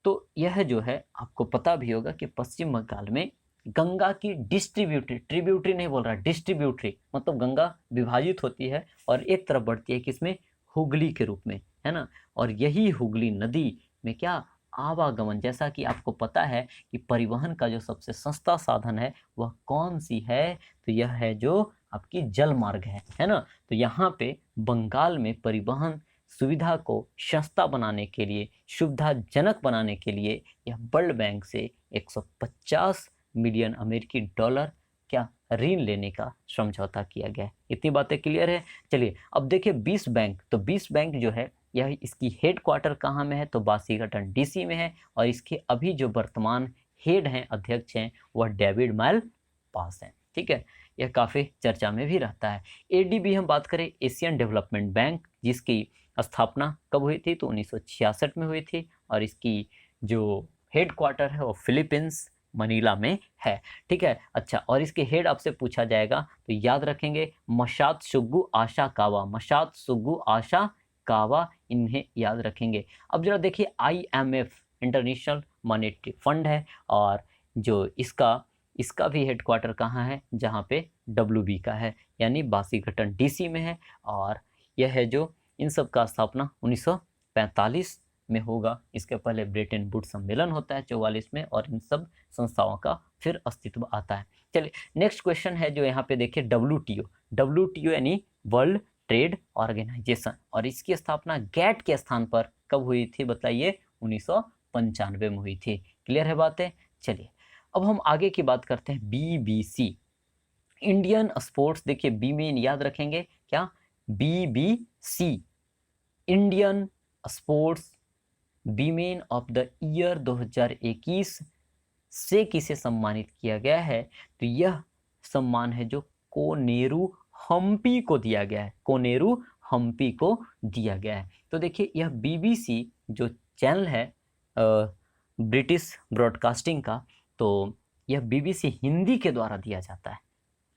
तो यह जो है आपको पता भी होगा कि पश्चिम बंगाल में गंगा की ट्रिब्यूटरी नहीं बोल रहा, डिस्ट्रीब्यूटरी मतलब गंगा विभाजित होती है और एक तरफ बढ़ती है, किसमें? हुगली के रूप में, है ना। और यही हुगली नदी में क्या? आवागमन, जैसा कि आपको पता है कि परिवहन का जो सबसे सस्ता साधन है वह कौन सी है? तो यह है जो आपकी जल मार्ग है ना। तो यहाँ पे बंगाल में परिवहन सुविधा को सस्ता बनाने के लिए, सुविधाजनक बनाने के लिए यह वर्ल्ड बैंक से 150 मिलियन अमेरिकी डॉलर क्या ऋण लेने का समझौता किया गया है। इतनी बातें क्लियर है। चलिए, अब देखिए विश्व बैंक। तो विश्व बैंक जो है यह, इसकी हेड क्वार्टर कहाँ में है? तो वाशिंगटन DC में है। और इसके अभी जो वर्तमान हेड हैं, अध्यक्ष हैं, वह डेविड माल पास हैं, ठीक है। यह काफ़ी चर्चा में भी रहता है। ADB हम बात करें, एशियन डेवलपमेंट बैंक, जिसकी स्थापना कब हुई थी? तो 1966 में हुई थी। और इसकी जो हेड क्वार्टर है वो फिलीपींस मनीला में है, ठीक है। अच्छा, और इसके हेड आपसे पूछा जाएगा तो याद रखेंगे मसात्सुगु आशा कावा, मसात्सुगु आशा कावा, इन्हें याद रखेंगे। अब जरा देखिए, IMF इंटरनेशनल मॉनेटरी फंड है और जो इसका भी हेड क्वार्टर कहाँ है? जहाँ पे WB का है, यानी वाशिंगटन DC में है। और यह है जो इन सब का स्थापना 1945 में होगा। इसके पहले ब्रेटन वुड्स सम्मेलन होता है 44 में, और इन सब संस्थाओं का फिर अस्तित्व आता है। चलिए, नेक्स्ट क्वेश्चन है जो यहाँ पे देखिए, WTO यानी वर्ल्ड ट्रेड ऑर्गेनाइजेशन, और इसकी स्थापना गैट के स्थान पर कब हुई थी? बताइए, 1995 में हुई थी। क्लियर है बातें? चलिए, अब हम आगे की बात करते हैं। BBC इंडियन स्पोर्ट्स, देखिए बी में याद रखेंगे क्या? BBC Indian sports women of the year 2021 से किसे सम्मानित किया गया है? तो यह सम्मान है जो कोनेरू हम्पी को दिया गया है, कोनेरू हम्पी को दिया गया है। तो देखिए, यह BBC जो चैनल है ब्रिटिश ब्रॉडकास्टिंग का, तो यह BBC हिंदी के द्वारा दिया जाता है।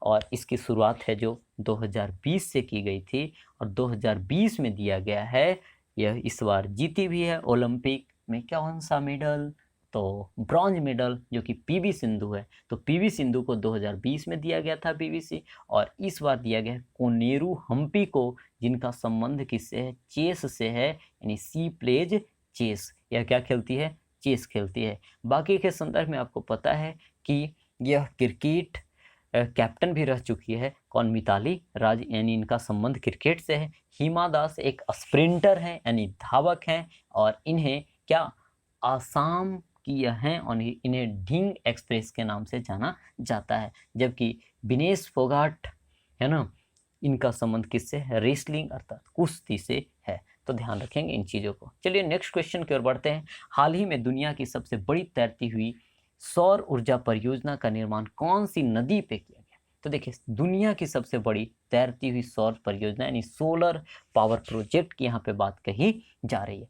और इसकी शुरुआत है जो 2020 से की गई थी और 2020 में दिया गया है। यह इस बार जीती भी है ओलंपिक में कौन सा मेडल? तो ब्रॉन्ज मेडल, जो कि PV सिंधु है। तो PV सिंधु को 2020 में दिया गया था BBC, और इस बार दिया गया है कोनेरू हम्पी को, जिनका संबंध किससे है? चेस से है, यानी सी प्लेज चेस। यह क्या खेलती है? चेस खेलती है। बाकी के संदर्भ में आपको पता है कि यह क्रिकेट कैप्टन भी रह चुकी है। कौन? मिताली राज, यानी इनका संबंध क्रिकेट से है। हिमा दास एक स्प्रिंटर हैं, यानी धावक हैं, और इन्हें क्या? आसाम की यह हैं और इन्हें ढींग एक्सप्रेस के नाम से जाना जाता है। जबकि विनेश फोगाट है ना, इनका संबंध किससे है? रेसलिंग अर्थात कुश्ती से है। तो ध्यान रखेंगे इन चीज़ों को। चलिए, नेक्स्ट क्वेश्चन की ओर बढ़ते हैं। हाल ही में दुनिया की सबसे बड़ी तैरती हुई सौर ऊर्जा परियोजना का निर्माण कौन सी नदी पे किया गया? तो देखिए, दुनिया की सबसे बड़ी तैरती हुई सौर परियोजना यानी सोलर पावर प्रोजेक्ट की यहाँ पे बात कही जा रही है।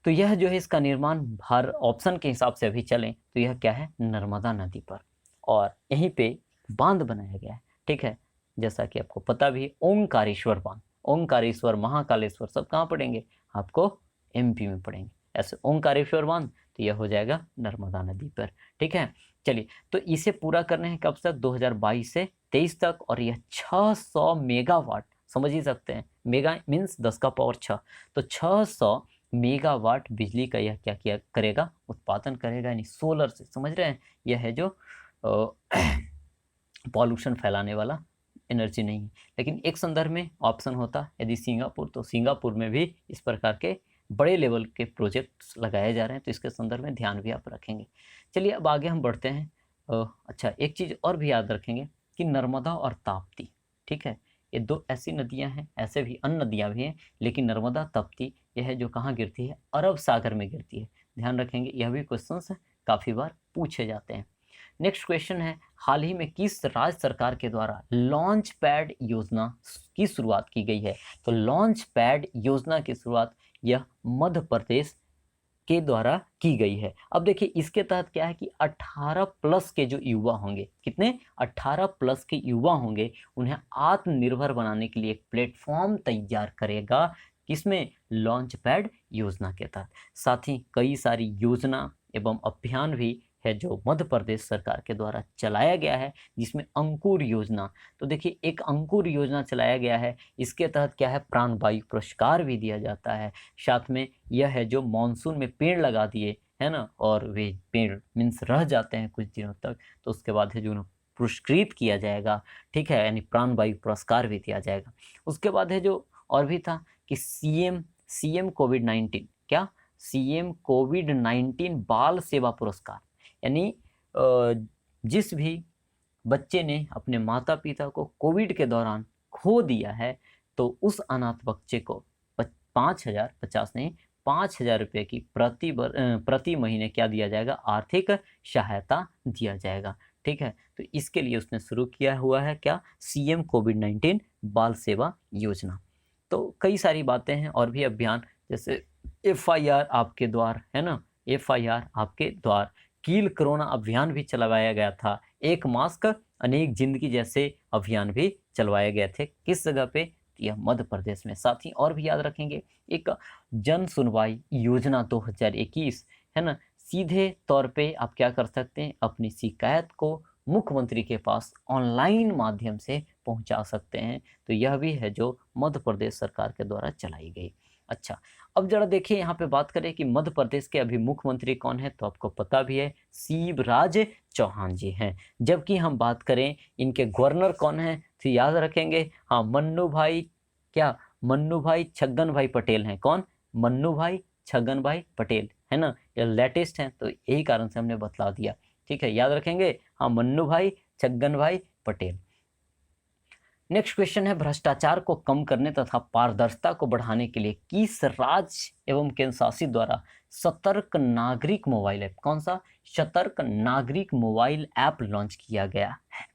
तो यह जो है, इसका निर्माण हर ऑप्शन के हिसाब से अभी चलें तो यह क्या है? नर्मदा नदी पर, और यहीं पे बांध बनाया गया है, ठीक है। जैसा कि आपको पता भी है, ओंकारेश्वर बांध, ओंकारेश्वर, महाकालेश्वर सब कहाँ पड़ेंगे? आपको MP में पड़ेंगे। ऐसे ओंकारेश्वर बांध, तो यह हो जाएगा नर्मदा नदी पर, ठीक है। चलिए, तो इसे पूरा करने हैं कब तक? 2022 से 23 तक, और यह 600 मेगावाट, समझ ही सकते हैं, मेगा मीन्स 10 का पावर 6, तो 600 मेगावाट बिजली का यह क्या किया करेगा? उत्पादन करेगा, यानी सोलर से, समझ रहे हैं। यह है जो पॉल्यूशन फैलाने वाला एनर्जी नहीं है। लेकिन एक संदर्भ में ऑप्शन होता, यदि सिंगापुर, तो सिंगापुर में भी इस प्रकार के बड़े लेवल के प्रोजेक्ट्स लगाए जा रहे हैं, तो इसके संदर्भ में ध्यान भी आप रखेंगे। चलिए अब आगे हम बढ़ते हैं। अच्छा, एक चीज़ और भी याद रखेंगे कि नर्मदा और ताप्ती, ठीक है, ये दो ऐसी नदियां हैं, ऐसे भी अन्य नदियां भी हैं, लेकिन नर्मदा ताप्ती यह है जो कहाँ गिरती है, अरब सागर में गिरती है। ध्यान रखेंगे, यह भी क्वेश्चन काफ़ी बार पूछे जाते हैं। नेक्स्ट क्वेश्चन है, हाल ही में किस राज्य सरकार के द्वारा लॉन्च पैड योजना की शुरुआत की गई है? तो लॉन्च पैड योजना की शुरुआत यह मध्य प्रदेश के द्वारा की गई है। अब देखिए इसके तहत क्या है कि 18 प्लस के जो युवा होंगे, कितने 18 प्लस के युवा होंगे, उन्हें आत्मनिर्भर बनाने के लिए एक प्लेटफॉर्म तैयार करेगा, किसमें, लॉन्च पैड योजना के तहत। साथ ही कई सारी योजना एवं अभियान भी है जो मध्य प्रदेश सरकार के द्वारा चलाया गया है, जिसमें अंकुर योजना, तो देखिए एक अंकुर योजना चलाया गया है, इसके तहत क्या है, प्राणवायु पुरस्कार भी दिया जाता है। साथ में यह है जो मानसून में पेड़ लगा दिए है ना, और वे पेड़ मीन्स रह जाते हैं कुछ दिनों तक, तो उसके बाद है जो उन्हें पुरस्कृत किया जाएगा, ठीक है, यानी प्राणवायु पुरस्कार भी दिया जाएगा। उसके बाद है जो और भी था कि सीएम कोविड-19, क्या, सीएम कोविड-19 बाल सेवा पुरस्कार, यानी जिस भी बच्चे ने अपने माता पिता को कोविड के दौरान खो दिया है, तो उस अनाथ बच्चे को 5,000, 50 नहीं, 5,000 रुपये की प्रति महीने क्या दिया जाएगा, आर्थिक सहायता दिया जाएगा, ठीक है। तो इसके लिए उसने शुरू किया हुआ है क्या, सीएम कोविड-19 बाल सेवा योजना। तो कई सारी बातें हैं और भी अभियान, जैसे एफआईआर आपके द्वार, है ना, एफआईआर आपके द्वार, कील कोरोना अभियान भी चलवाया गया था, एक मास्क अनेक जिंदगी जैसे अभियान भी चलवाए गए थे, किस जगह पे, यह मध्य प्रदेश में। साथ ही और भी याद रखेंगे, एक जन सुनवाई योजना 2021, है ना, सीधे तौर पे आप क्या कर सकते हैं, अपनी शिकायत को मुख्यमंत्री के पास ऑनलाइन माध्यम से पहुंचा सकते हैं, तो यह भी है जो मध्य प्रदेश सरकार के द्वारा चलाई गई। अच्छा, अब जरा देखिए यहाँ पे बात करें कि मध्य प्रदेश के अभी मुख्यमंत्री कौन है, तो आपको पता भी है, शिवराज चौहान जी हैं। जबकि हम बात करें इनके गवर्नर कौन है, तो याद रखेंगे, हाँ, मन्नू भाई, क्या, मन्नू भाई छगन भाई पटेल हैं। कौन, मन्नू भाई छगन भाई पटेल, है ना, ये लेटेस्ट हैं, तो यही कारण से हमने बतला दिया, ठीक है, याद रखेंगे, हाँ, मन्नू भाई छगन भाई पटेल। नेक्स्ट क्वेश्चन है, भ्रष्टाचार को कम करने तथा पारदर्शिता को बढ़ाने के लिए किस राज्य एवं केंद्र शासित द्वारा सतर्क नागरिक मोबाइल ऐप, कौन सा, सतर्क नागरिक मोबाइल ऐप लॉन्च किया गया है?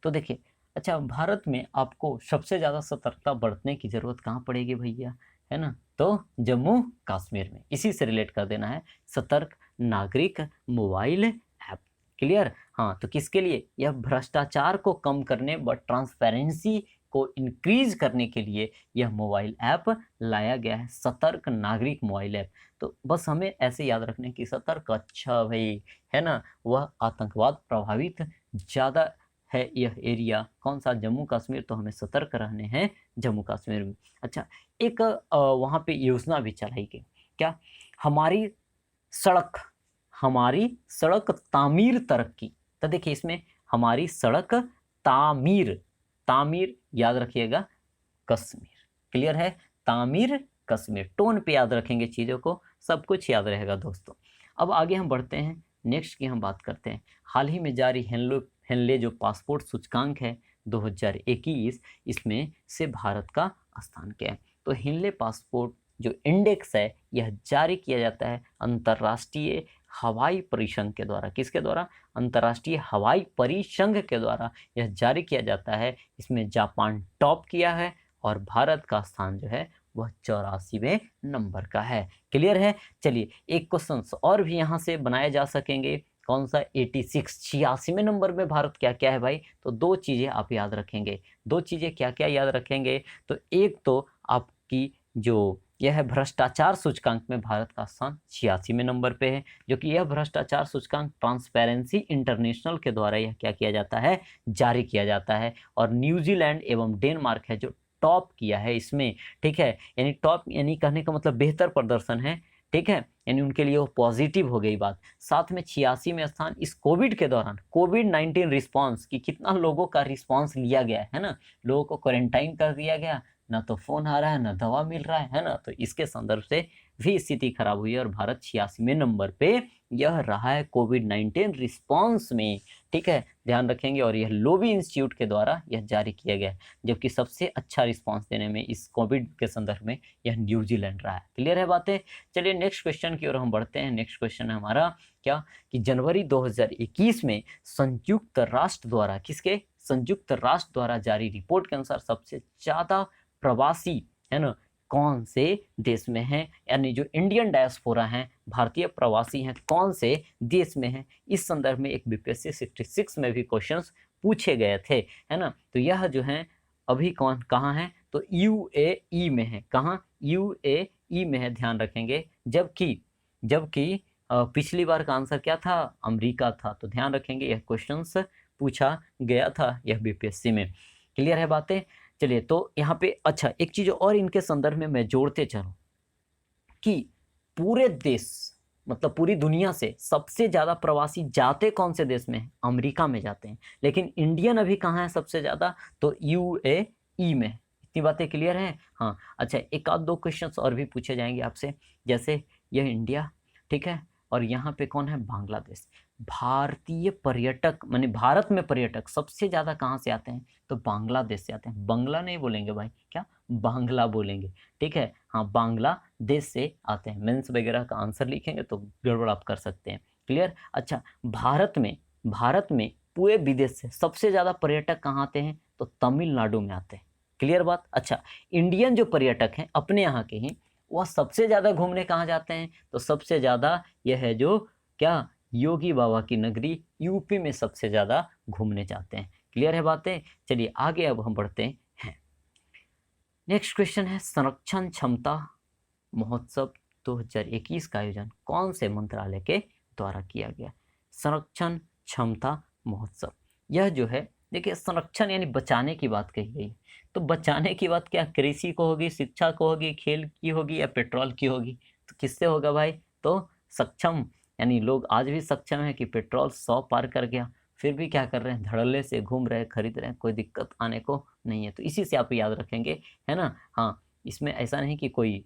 तो देखिए, अच्छा, भारत में आपको सबसे ज़्यादा सतर्कता बरतने की जरूरत कहाँ पड़ेगी भैया, है ना, तो जम्मू कश्मीर में, इसी से रिलेट कर देना है, सतर्क नागरिक मोबाइल ऐप, क्लियर। हाँ, तो किसके लिए, यह भ्रष्टाचार को कम करने व ट्रांसपेरेंसी को इंक्रीज करने के लिए यह मोबाइल ऐप लाया गया है, सतर्क नागरिक मोबाइल ऐप। तो बस हमें ऐसे याद रखने की सतर्क, अच्छा भाई, है ना, वह आतंकवाद प्रभावित ज़्यादा है यह एरिया, कौन सा, जम्मू कश्मीर, तो हमें सतर्क रहने हैं जम्मू कश्मीर में। अच्छा, एक वहाँ पे योजना भी चलाई गई, क्या, हमारी सड़क, हमारी सड़क तामीर तरक्की, तो देखिए इसमें हमारी सड़क तामीर, तामीर याद रखिएगा, कश्मीर, क्लियर है, तामीर कश्मीर, टोन पे याद रखेंगे चीज़ों को, सब कुछ याद रहेगा दोस्तों। अब आगे हम बढ़ते हैं, नेक्स्ट की हम बात करते हैं, हाल ही में जारी हेनले जो पासपोर्ट सूचकांक है 2021, इसमें से भारत का स्थान क्या है? तो हेनले पासपोर्ट जो इंडेक्स है, यह जारी किया जाता है अंतर्राष्ट्रीय हवाई परिसंघ के द्वारा, किसके द्वारा, अंतर्राष्ट्रीय हवाई परिसंघ के द्वारा यह जारी किया जाता है। इसमें जापान टॉप किया है और भारत का स्थान जो है वह 84वें नंबर का है, क्लियर है। चलिए एक क्वेश्चन और भी यहाँ से बनाए जा सकेंगे, कौन सा, 86, 86वें नंबर में भारत क्या क्या है भाई, तो दो चीज़ें आप याद रखेंगे, दो चीज़ें क्या क्या याद रखेंगे, तो एक तो आपकी जो यह है भ्रष्टाचार सूचकांक में भारत का स्थान 86वें नंबर पे है, जो कि यह भ्रष्टाचार सूचकांक ट्रांसपेरेंसी इंटरनेशनल के द्वारा यह क्या किया जाता है, जारी किया जाता है, और न्यूजीलैंड एवं डेनमार्क है जो टॉप किया है इसमें, ठीक है, यानी टॉप यानी कहने का मतलब बेहतर प्रदर्शन है, ठीक है, यानी उनके लिए वो पॉजिटिव हो गई बात। साथ में 86 में स्थान इस कोविड के दौरान, कोविड-19 रिस्पांस की कितना लोगों का रिस्पांस लिया गया है ना, लोगों को क्वारंटाइन कर दिया गया, ना तो फ़ोन आ रहा है, ना दवा मिल रहा है ना? तो इसके संदर्भ से भी स्थिति खराब हुई है और भारत 86वें नंबर पे यह रहा है कोविड-19 रिस्पॉन्स में, ठीक है? ध्यान रखेंगे और यह लोवी इंस्टीट्यूट के द्वारा यह जारी किया गया है, जबकि सबसे अच्छा रिस्पॉन्स देने में इस कोविड के संदर्भ में यह न्यूज़ीलैंड रहा है। क्लियर है बातें? चलिए नेक्स्ट क्वेश्चन की ओर हम बढ़ते हैं। नेक्स्ट क्वेश्चन है हमारा क्या कि जनवरी 2021 में संयुक्त राष्ट्र द्वारा किसके? संयुक्त राष्ट्र द्वारा जारी रिपोर्ट के अनुसार सबसे ज़्यादा प्रवासी, है ना, कौन से देश में हैं? यानी जो इंडियन डायस्पोरा हैं, भारतीय प्रवासी हैं, कौन से देश में हैं? इस संदर्भ में एक बीपीएससी 66 में भी क्वेश्चंस पूछे गए थे, है ना? तो यह जो हैं अभी कौन कहाँ हैं? तो यूएई में है। कहाँ? यूएई में है, ध्यान रखेंगे। जबकि जबकि पिछली बार का आंसर क्या था? अमेरिका था। तो ध्यान रखेंगे यह क्वेश्चंस पूछा गया था यह बीपीएससी में। क्लियर है बातें? चलिए तो यहाँ पे अच्छा एक चीज़ और इनके संदर्भ में मैं जोड़ते चलूँ कि पूरे देश मतलब पूरी दुनिया से सबसे ज़्यादा प्रवासी जाते कौन से देश में हैं? अमेरिका में जाते हैं। लेकिन इंडियन अभी कहाँ है सबसे ज़्यादा? तो यूएई में है। इतनी बातें क्लियर हैं? हाँ, अच्छा एक आध दो क्वेश्चंस और भी पूछे जाएँगे आपसे, जैसे यह इंडिया, ठीक है? और यहाँ पे कौन है? बांग्लादेश। भारतीय पर्यटक माने भारत में पर्यटक सबसे ज़्यादा कहाँ से आते हैं? तो बांग्लादेश से आते हैं। बंगला नहीं बोलेंगे भाई, क्या? बांग्ला बोलेंगे, ठीक है? हाँ, बांग्लादेश से आते हैं। मेंस वगैरह का आंसर लिखेंगे तो गड़बड़ आप कर सकते हैं। क्लियर? अच्छा, भारत में पूरे विदेश से सबसे ज़्यादा पर्यटक कहाँ आते हैं? तो तमिलनाडु में आते हैं। क्लियर बात? अच्छा, इंडियन जो पर्यटक हैं अपने यहाँ के ही, वह सबसे ज़्यादा घूमने कहाँ जाते हैं? तो सबसे ज़्यादा यह है जो क्या? योगी बाबा की नगरी यूपी में सबसे ज़्यादा घूमने जाते हैं। क्लियर है बातें? चलिए आगे अब हम बढ़ते हैं। नेक्स्ट क्वेश्चन है संरक्षण क्षमता महोत्सव 2021 का आयोजन कौन से मंत्रालय के द्वारा किया गया? संरक्षण क्षमता महोत्सव, यह जो है देखिए संरक्षण यानी बचाने की बात कही गई। तो बचाने की बात क्या कृषि को होगी, शिक्षा को होगी, खेल की होगी या पेट्रोल की होगी? तो किससे होगा भाई? तो सक्षम, यानी लोग आज भी सक्षम है कि पेट्रोल 100 पार कर गया, फिर भी क्या कर रहे हैं? धड़ल्ले से घूम रहे हैं, खरीद रहे हैं, कोई दिक्कत आने को नहीं है। तो इसी से आप याद रखेंगे, है ना? हाँ, इसमें ऐसा नहीं कि कोई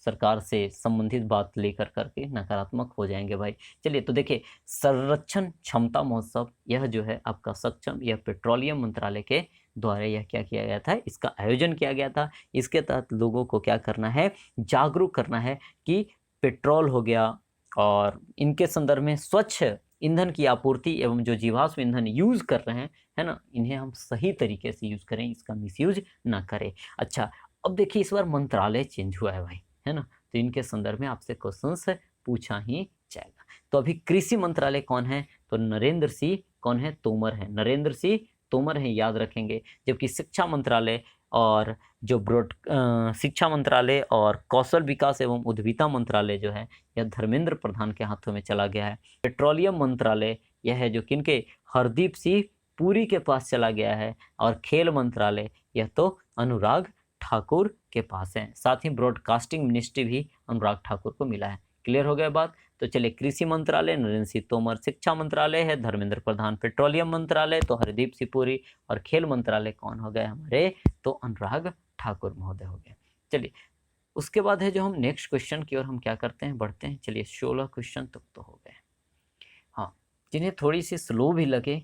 सरकार से संबंधित बात लेकर करके नकारात्मक हो जाएँगे भाई। चलिए तो देखिए संरक्षण क्षमता महोत्सव यह जो है आपका सक्षम यह पेट्रोलियम मंत्रालय के द्वारा यह क्या किया गया था? इसका आयोजन किया गया था। इसके तहत लोगों को क्या करना है? जागरूक करना है कि पेट्रोल हो गया और इनके संदर्भ में स्वच्छ ईंधन की आपूर्ति एवं जो जीवाश्म ईंधन यूज़ कर रहे हैं, है ना? इन्हें हम सही तरीके से यूज़ करें, इसका मिसयूज़ ना करें। अच्छा, अब देखिए इस बार मंत्रालय चेंज हुआ है भाई, है ना? तो इनके संदर्भ में आपसे क्वेश्चंस पूछा ही जाएगा। तो अभी कृषि मंत्रालय कौन है? तो नरेंद्र सिंह कौन है? तोमर है। नरेंद्र सिंह तोमर है, याद रखेंगे। जबकि शिक्षा मंत्रालय और जो शिक्षा मंत्रालय और कौशल विकास एवं उद्यमिता मंत्रालय जो है, यह धर्मेंद्र प्रधान के हाथों में चला गया है। पेट्रोलियम मंत्रालय यह है जो किनके? हरदीप सिंह पुरी के पास चला गया है। और खेल मंत्रालय यह तो अनुराग ठाकुर के पास है। साथ ही ब्रॉडकास्टिंग मिनिस्ट्री भी अनुराग ठाकुर को मिला है। क्लियर हो गया बात? तो चलिए कृषि मंत्रालय नरेंद्र सिंह तोमर, शिक्षा मंत्रालय है धर्मेंद्र प्रधान, पेट्रोलियम मंत्रालय तो हरदीप सिंह पुरी और खेल मंत्रालय कौन हो गए हमारे? तो अनुराग ठाकुर महोदय हो गए। चलिए उसके बाद है जो हम नेक्स्ट क्वेश्चन की ओर हम क्या करते हैं? बढ़ते हैं। चलिए 16 क्वेश्चन तक तो हो गए। हाँ, जिन्हें थोड़ी सी स्लो भी लगे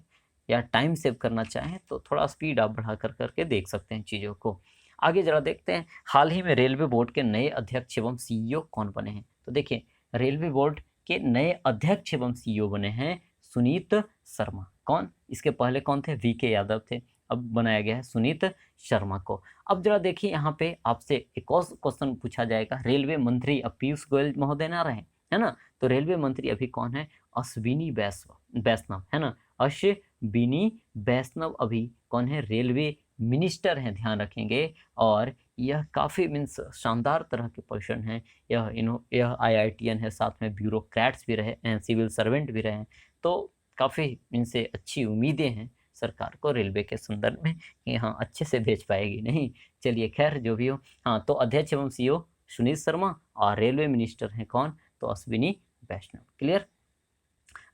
या टाइम सेव करना चाहें तो थोड़ा स्पीड आप बढ़ा कर करके देख सकते हैं चीज़ों को। आगे ज़रा देखते हैं, हाल ही में रेलवे बोर्ड के नए अध्यक्ष एवं सीईओ कौन बने हैं? तो देखिए रेलवे बोर्ड के नए अध्यक्ष एवं सीईओ बने हैं सुनीत शर्मा। कौन? इसके पहले कौन थे? वीके यादव थे। अब बनाया गया है सुनीत शर्मा को। अब जरा देखिए यहाँ पे आपसे एक और क्वेश्चन पूछा जाएगा। रेलवे मंत्री अब पीयूष गोयल महोदय ना रहे, है ना? तो रेलवे मंत्री अभी कौन है? अश्विनी वैष्णव, है ना? अश्विनी वैष्णव अभी कौन है? रेलवे मिनिस्टर हैं, ध्यान रखेंगे। और यह काफ़ी मीन्स शानदार तरह के पर्सन हैं। यह आईआईटीएन है, साथ में ब्यूरोक्रेट्स भी रहे हैं, सिविल सर्वेंट भी रहे हैं। तो काफ़ी इनसे अच्छी उम्मीदें हैं सरकार को रेलवे के संदर्भ में कि हाँ अच्छे से भेज पाएगी। नहीं, चलिए खैर जो भी हो। हाँ, तो अध्यक्ष एवं सीईओ सुनीत शर्मा और रेलवे मिनिस्टर हैं कौन? तो अश्विनी वैष्णव। क्लियर?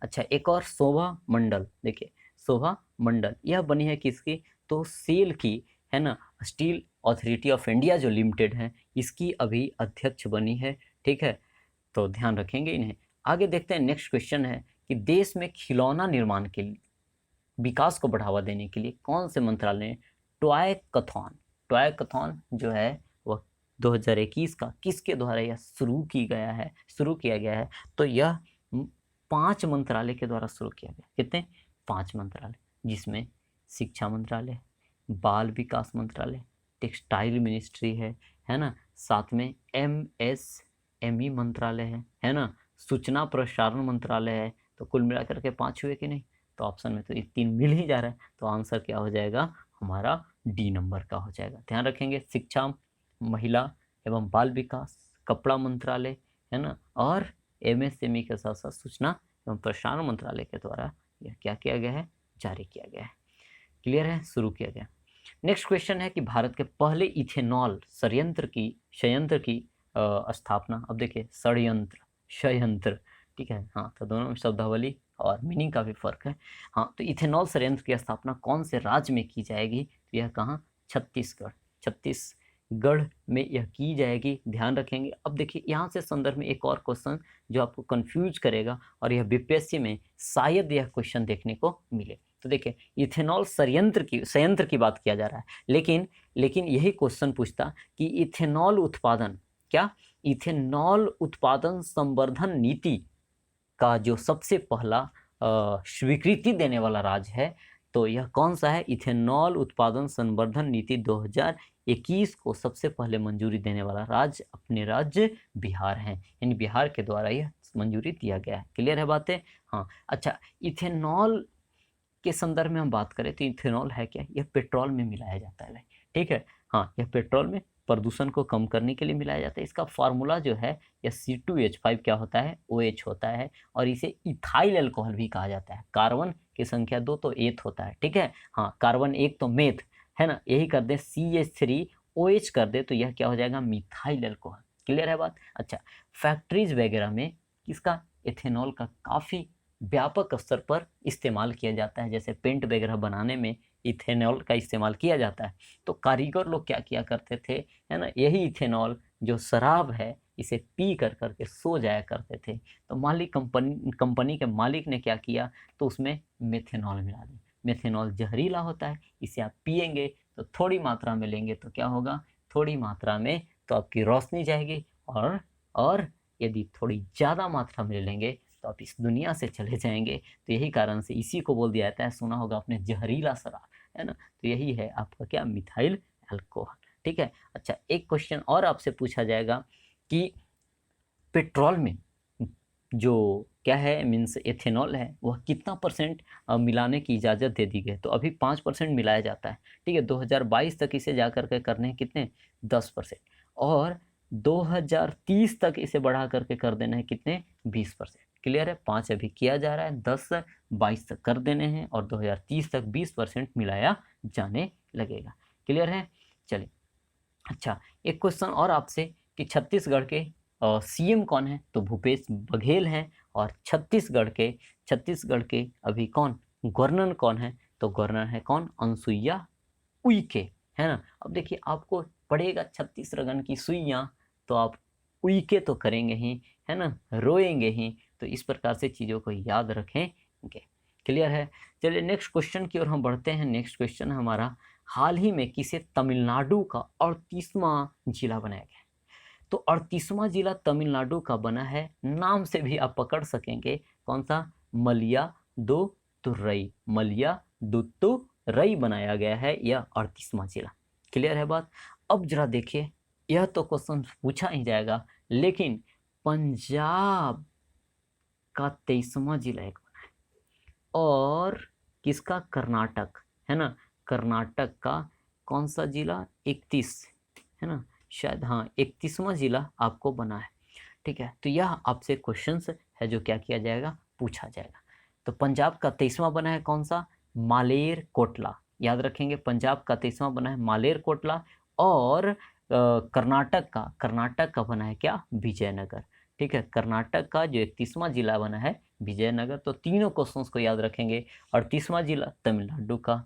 अच्छा एक और शोभा मंडल, देखिए शोभा मंडल यह बनी है किसकी? तो सेल की है ना, स्टील अथॉरिटी ऑफ इंडिया जो लिमिटेड है इसकी अभी अध्यक्ष बनी है। ठीक है, तो ध्यान रखेंगे इन्हें। आगे देखते हैं, नेक्स्ट क्वेश्चन है कि देश में खिलौना निर्माण के लिए विकास को बढ़ावा देने के लिए कौन से मंत्रालय ने टॉय कथॉन जो है वह 2021 का किसके द्वारा यह शुरू किया गया है? तो यह 5 मंत्रालय के द्वारा शुरू किया गया। कितने? 5 मंत्रालय, जिसमें शिक्षा मंत्रालय, बाल विकास मंत्रालय, टेक्सटाइल मिनिस्ट्री है ना, साथ में MSME मंत्रालय है ना, सूचना प्रसारण मंत्रालय है। तो कुल मिलाकर के 5 हुए कि नहीं? तो ऑप्शन में तो ये 3 मिल ही जा रहा है, तो आंसर क्या हो जाएगा हमारा? डी नंबर का हो जाएगा। ध्यान रखेंगे, शिक्षा, महिला एवं बाल विकास, कपड़ा मंत्रालय, है ना, और MSME के साथ साथ सूचना एवं प्रसारण मंत्रालय के द्वारा यह क्या किया गया है? जारी किया गया है। क्लियर है? शुरू किया गया। नेक्स्ट क्वेश्चन है कि भारत के पहले इथेनॉल संयंत्र की स्थापना, अब देखिए संयंत्र, ठीक है, हाँ, तो दोनों में शब्दावली और मीनिंग का भी फर्क है। हाँ, तो इथेनॉल संयंत्र की स्थापना कौन से राज्य में की जाएगी? तो यह कहाँ? छत्तीसगढ़ में यह की जाएगी। ध्यान रखेंगे। अब देखिए यहाँ से संदर्भ में एक और क्वेश्चन जो आपको कंफ्यूज करेगा, और यह बीपीएससी में शायद यह क्वेश्चन देखने को मिले। तो देखिए, इथेनॉल संयंत्र की बात किया जा रहा है, लेकिन यही क्वेश्चन पूछता कि इथेनॉल उत्पादन संवर्धन नीति का जो सबसे पहला स्वीकृति देने वाला राज्य है, तो यह कौन सा है? इथेनॉल उत्पादन संवर्धन नीति 2021 को सबसे पहले मंजूरी देने वाला राज्य अपने राज्य बिहार है, यानी बिहार के द्वारा यह मंजूरी दिया गया है। क्लियर है बातें? हाँ, अच्छा, इथेनॉल के संदर्भ में हम बात करें तो इथेनॉल है क्या? यह पेट्रोल में मिलाया जाता है भाई। ठीक है, हाँ, यह पेट्रोल में प्रदूषण को कम करने के लिए मिलाया जाता है। इसका फार्मूला जो है यह C2H5 क्या होता है? OH होता है, और इसे इथाइल अल्कोहल भी कहा जाता है। कार्बन की संख्या 2 तो एथ होता है। ठीक है, हाँ, कार्बन 1 तो मेथ है ना, यही कर दे CH3OH कर दे तो यह क्या हो जाएगा? Methyl alcohol. क्लियर है बात? अच्छा, फैक्ट्रीज वगैरह में किसका? इथेनॉल का काफ़ी व्यापक स्तर पर इस्तेमाल किया जाता है। जैसे पेंट वगैरह बनाने में इथेनॉल का इस्तेमाल किया जाता है। तो कारीगर लोग क्या किया करते थे, है ना, यही इथेनॉल जो शराब है इसे पी करके सो जाया करते थे। तो कंपनी के मालिक ने क्या किया, तो उसमें मेथेनॉल मिला दिया। मेथेनॉल जहरीला होता है, इसे आप पिएंगे तो थोड़ी मात्रा में लेंगे तो क्या होगा? थोड़ी मात्रा में तो आपकी रोशनी जाएगी, और यदि थोड़ी ज़्यादा मात्रा में लेंगे तो आप इस दुनिया से चले जाएंगे। तो यही कारण से इसी को बोल दिया जाता है, सुना होगा आपने, जहरीला शराब, है ना। तो यही है आपका क्या? Methyl alcohol. ठीक है, अच्छा, एक क्वेश्चन और आपसे पूछा जाएगा कि पेट्रोल में जो क्या है, मीन्स एथेनॉल है, वह कितना परसेंट मिलाने की इजाज़त दे दी गई? तो अभी 5% मिलाया जाता है। ठीक है, 2022 तक इसे जा करके करने हैं कितने? 10%, और 2030 तक इसे बढ़ा करके कर देना है कितने? 20%। क्लियर है? 5 अभी किया जा रहा है, 10-22 तक कर देने हैं, और 2030 तक 20% मिलाया जाने लगेगा। क्लियर है? चलिए, अच्छा, एक क्वेश्चन और आपसे कि छत्तीसगढ़ के CM कौन है? तो भूपेश बघेल हैं। और छत्तीसगढ़ के अभी कौन गवर्नर कौन है? तो गवर्नर है कौन? अनुसुईया उइके, है ना। अब देखिए, आपको पड़ेगा छत्तीसगढ़ की सुइयाँ, तो आप उइके तो करेंगे ही, है ना, रोएंगे ही। तो इस प्रकार से चीज़ों को याद रखेंगे। क्लियर है? चलिए नेक्स्ट क्वेश्चन की ओर हम बढ़ते हैं। नेक्स्ट क्वेश्चन हमारा, हाल ही में किसे तमिलनाडु का 38वां जिला बनाया गया? तो 38वां जिला तमिलनाडु का बना है, नाम से भी आप पकड़ सकेंगे, कौन सा? मय्यादुथुरई बनाया गया है यह 38वां जिला। क्लियर है बात? अब जरा देखिए, यह तो क्वेश्चन पूछा ही जाएगा, लेकिन पंजाब का 23वां जिला एक बना है, और किसका? कर्नाटक, है ना, कर्नाटक का कौन सा जिला? 31, है ना, शायद, हाँ, 31वां जिला आपको बना है। ठीक है, तो यह आपसे क्वेश्चंस है जो क्या किया जाएगा? पूछा जाएगा। तो पंजाब का 23वां बना है कौन सा? मालेर कोटला। याद रखेंगे, पंजाब का 23वां बना है मालेर कोटला, और कर्नाटक का बना है क्या? विजयनगर। ठीक है, कर्नाटक का जो 31वां जिला बना है विजयनगर। तो तीनों क्वेश्चंस को याद रखेंगे। 38वां जिला तमिलनाडु का,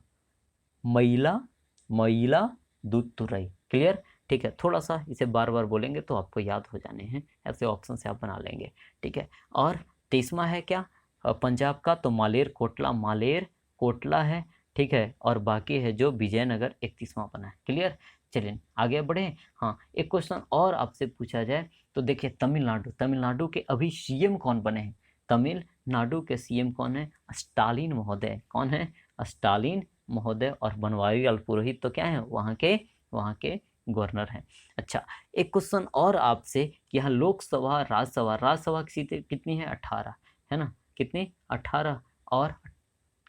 मयिलादुतुरई। क्लियर? ठीक है, थोड़ा सा इसे बार बार बोलेंगे तो आपको याद हो जाने हैं, ऐसे ऑप्शन से आप बना लेंगे। ठीक है, और 23वां है क्या पंजाब का, तो मालेर कोटला, मालेर कोटला है। ठीक है, और बाकी है जो विजयनगर 31वां बना है। क्लियर? चलिए आगे बढ़े। हाँ, एक क्वेश्चन और आपसे पूछा जाए तो देखिए, तमिलनाडु, तमिलनाडु के अभी सीएम कौन बने हैं? तमिलनाडु के सीएम कौन है? स्टालिन महोदय। कौन है? स्टालिन महोदय। और बनवारीलाल पुरोहित तो क्या है, वहाँ के गवर्नर हैं। अच्छा, एक क्वेश्चन और आपसे कि यहाँ लोकसभा, राज्यसभा की सीटें कितनी है? 18 है ना? कितनी? 18। और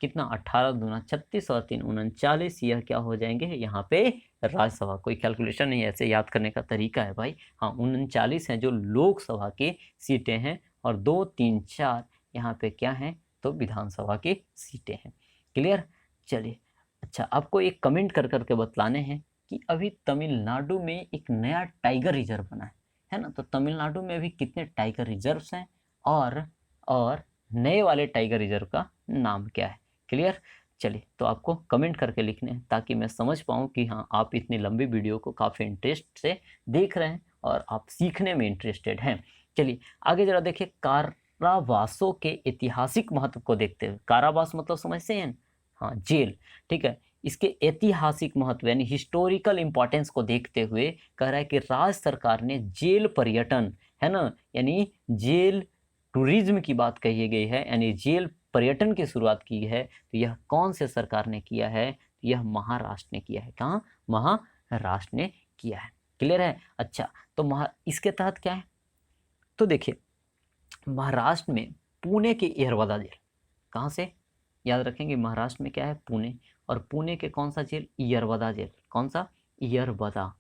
कितना? 18 दूना 36 और 3 39। यह क्या हो जाएंगे यहाँ पे? राज्यसभा। कोई कैलकुलेशन नहीं है, ऐसे याद करने का तरीका है भाई। हाँ, 39 हैं जो लोकसभा की सीटें हैं, और 2 3 4 यहाँ पे क्या हैं? तो विधानसभा की सीटें हैं। क्लियर? चलिए, अच्छा, आपको एक कमेंट कर करके बतलाने हैं कि अभी तमिलनाडु में एक नया टाइगर रिजर्व बना है ना? तो तमिलनाडु में अभी कितने टाइगर रिजर्व्स हैं, और नए वाले टाइगर रिजर्व का नाम क्या है? क्लियर? चलिए, तो आपको कमेंट करके लिखने हैं ताकि मैं समझ पाऊँ कि हाँ, आप इतनी लंबी वीडियो को काफ़ी इंटरेस्ट से देख रहे हैं और आप सीखने में इंटरेस्टेड हैं। चलिए आगे जरा देखिए, कारावासों के ऐतिहासिक महत्व को देखते हुए, कारावास मतलब समझते हैं? हाँ, जेल। ठीक है, इसके ऐतिहासिक महत्व यानी हिस्टोरिकल इंपॉर्टेंस को देखते हुए कह रहा है कि राज्य सरकार ने जेल पर्यटन, है ना, यानी जेल टूरिज्म की बात कही गई है, यानी जेल पर्यटन की शुरुआत की है। तो यह कौन से सरकार ने किया है? तो यह महाराष्ट्र ने किया है। कहाँ? महाराष्ट्र ने किया है। क्लियर है? अच्छा, तो इसके तहत क्या है? तो देखिए, महाराष्ट्र में पुणे के यरवदा जेल, कहाँ से? याद रखेंगे, महाराष्ट्र में क्या है? पुणे। और पुणे के कौन सा जेल? यरवदा जेल। कौन सा? यरवदा।